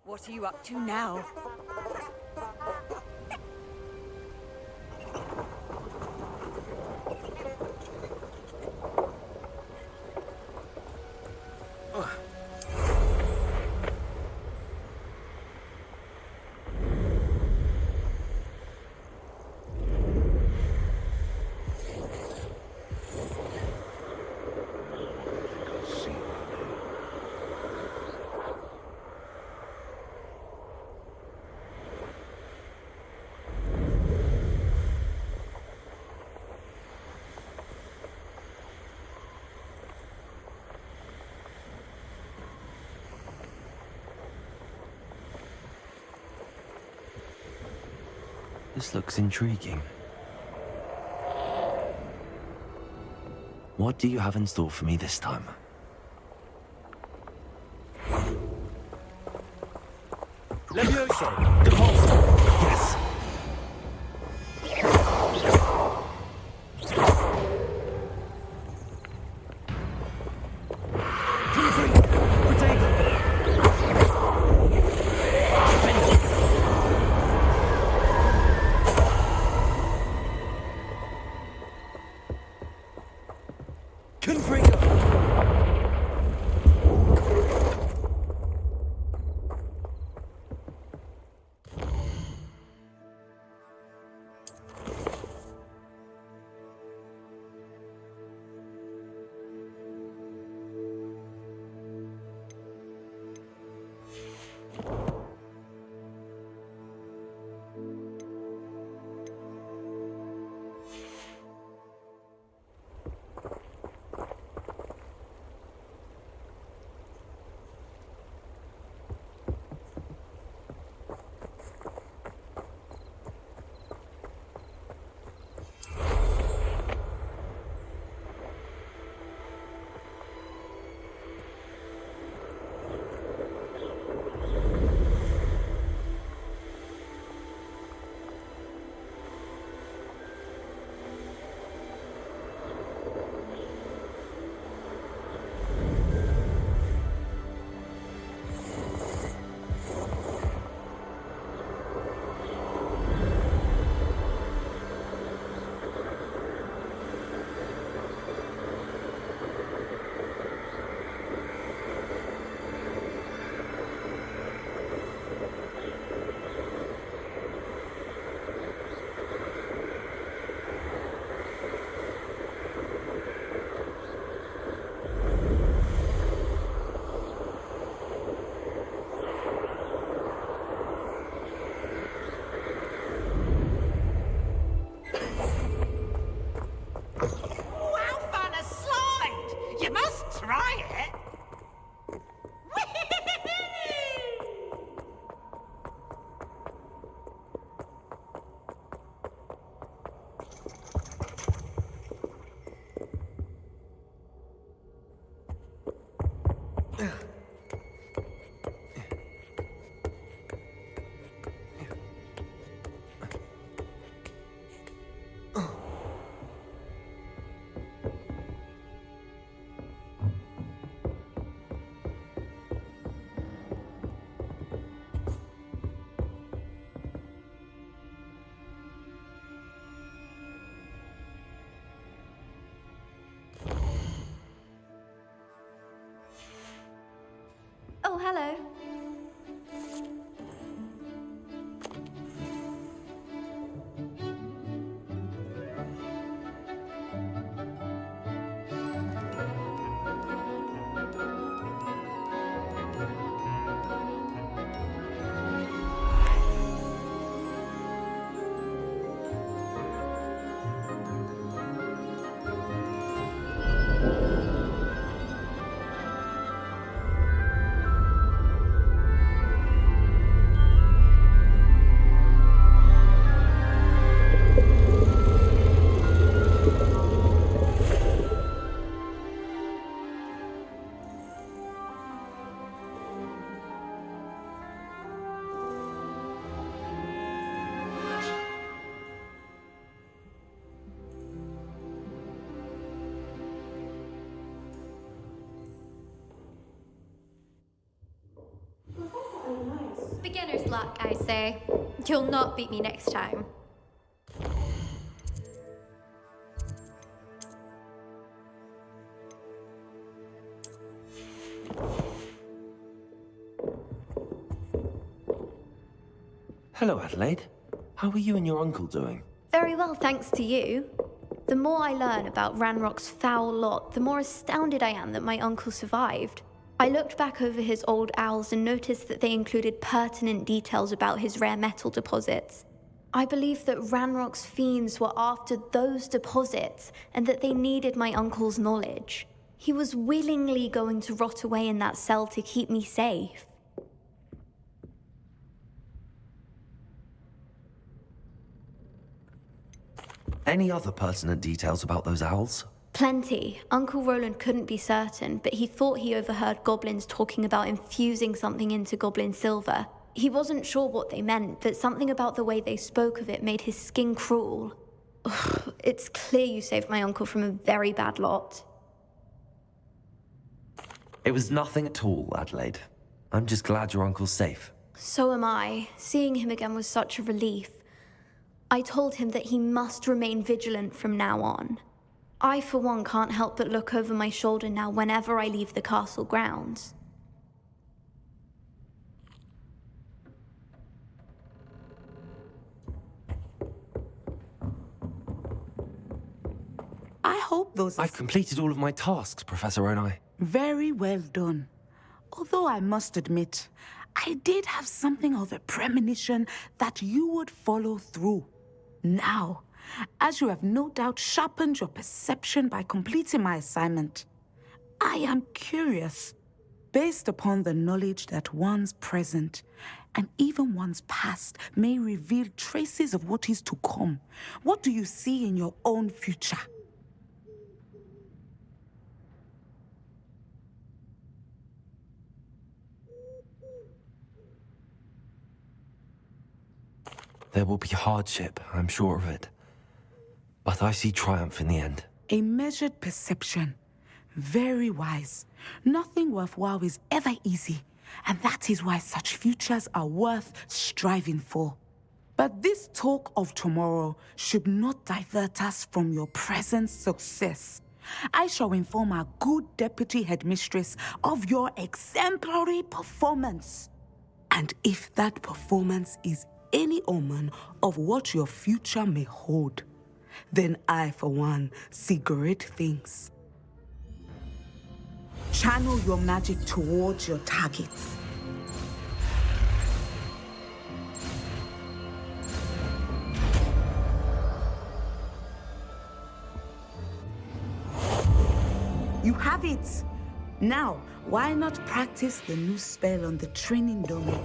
What are you up to now? This looks intriguing. What do you have in store for me this time? Levioso! Depulso! Yes! Oh, hello. Beginner's luck, I say. You'll not beat me next time. Hello, Adelaide. How are you and your uncle doing? Very well, thanks to you. The more I learn about Ranrock's foul lot, the more astounded I am that my uncle survived. I looked back over his old owls and noticed that they included pertinent details about his rare metal deposits. I believe that Ranrock's fiends were after those deposits and that they needed my uncle's knowledge. He was willingly going to rot away in that cell to keep me safe. Any other pertinent details about those owls? Plenty. Uncle Roland couldn't be certain, but he thought he overheard goblins talking about infusing something into goblin silver. He wasn't sure what they meant, but something about the way they spoke of it made his skin crawl. Ugh, it's clear you saved my uncle from a very bad lot. It was nothing at all, Adelaide. I'm just glad your uncle's safe. So am I. Seeing him again was such a relief. I told him that he must remain vigilant from now on. I, for one, can't help but look over my shoulder now whenever I leave the castle grounds. I hope those... I've completed all of my tasks, Professor Onai. Very well done. Although I must admit, I did have something of a premonition that you would follow through. Now, as you have no doubt sharpened your perception by completing my assignment, I am curious, based upon the knowledge that one's present and even one's past may reveal traces of what is to come. What do you see in your own future? There will be hardship, I'm sure of it. But I see triumph in the end. A measured perception. Very wise. Nothing worthwhile is ever easy, and that is why such futures are worth striving for. But this talk of tomorrow should not divert us from your present success. I shall inform our good deputy headmistress of your exemplary performance. And if that performance is any omen of what your future may hold, then I, for one, see great things. Channel your magic towards your targets. You have it! Now, why not practice the new spell on the training dummy?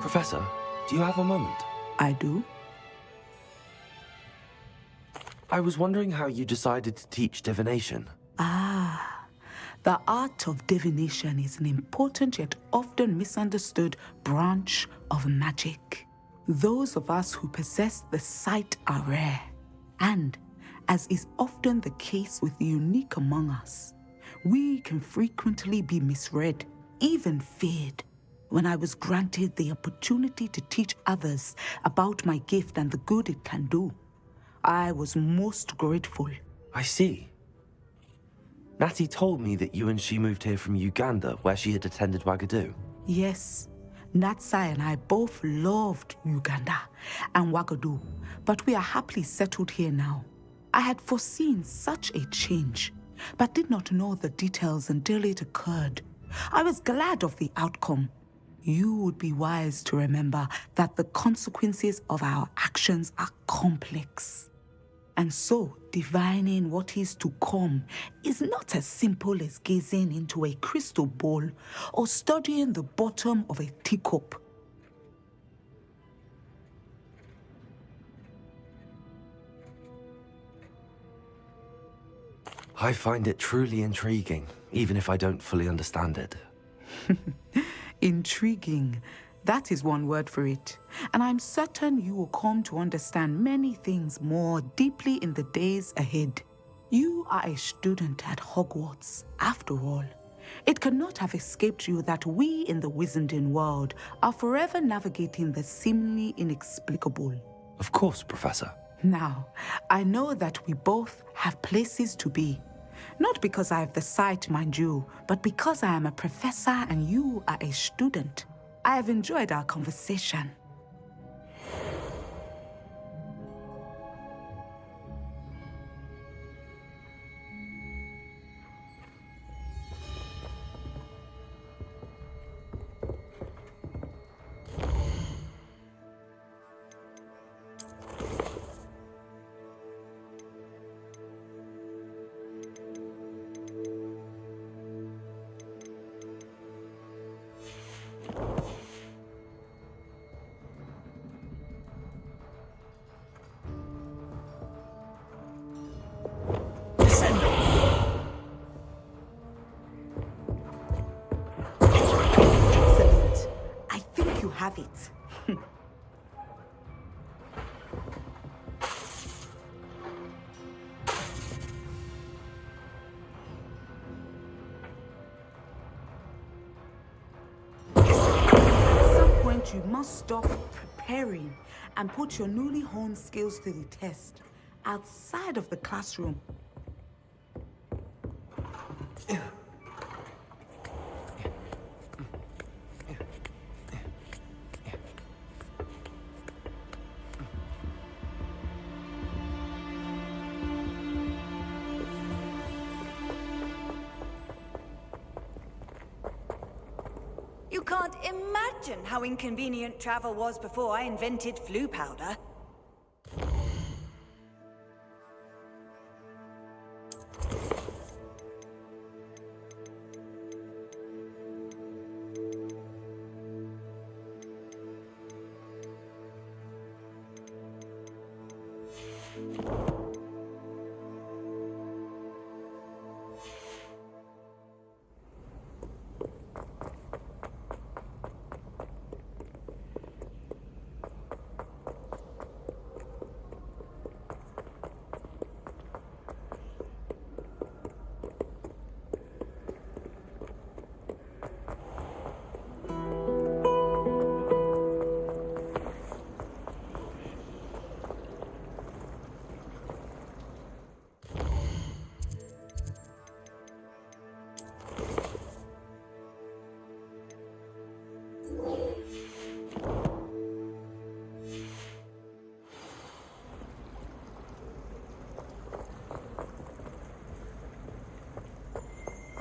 Professor, do you have a moment? I do. I was wondering how you decided to teach divination. The art of divination is an important yet often misunderstood branch of magic. Those of us who possess the sight are rare, and, as is often the case with the unique among us, we can frequently be misread, even feared. When I was granted the opportunity to teach others about my gift and the good it can do, I was most grateful. I see. Natty told me that you and she moved here from Uganda, where she had attended Wagadu. Yes, Natsai and I both loved Uganda and Wagadu, but we are happily settled here now. I had foreseen such a change, but did not know the details until it occurred. I was glad of the outcome. You would be wise to remember that the consequences of our actions are complex. And so, divining what is to come is not as simple as gazing into a crystal ball or studying the bottom of a teacup. I find it truly intriguing, even if I don't fully understand it. Intriguing. That is one word for it. And I'm certain you will come to understand many things more deeply in the days ahead. You are a student at Hogwarts, after all. It cannot have escaped you that we in the Wizarding world are forever navigating the seemingly inexplicable. Of course, Professor. Now, I know that we both have places to be. Not because I have the sight, mind you, but because I am a professor and you are a student. I have enjoyed our conversation. have it. At some point, you must stop preparing and put your newly honed skills to the test outside of the classroom. You can't imagine how inconvenient travel was before I invented flu powder.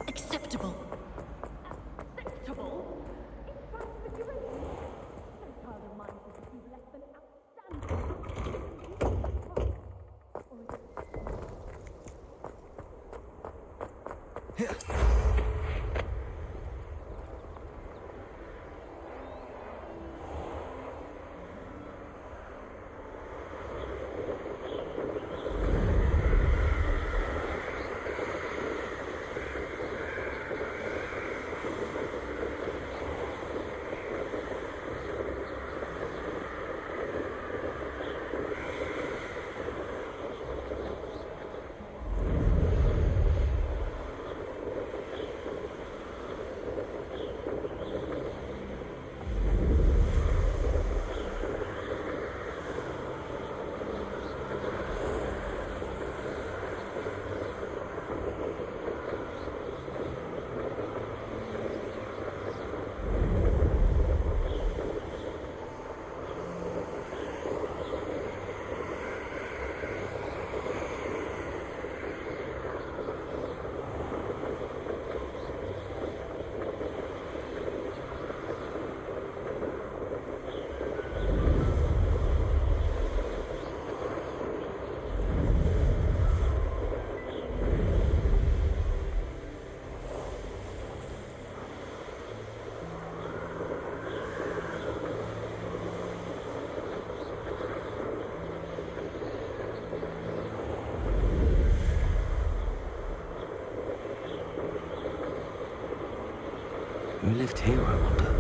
Acceptable. Who lived here, I wonder?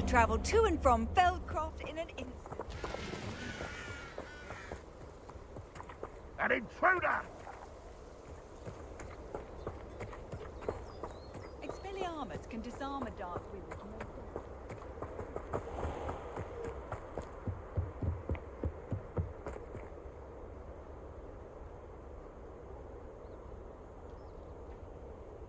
travel to and from Feldcroft in an instant. An intruder! Expelliarmus can disarm a dark wizard.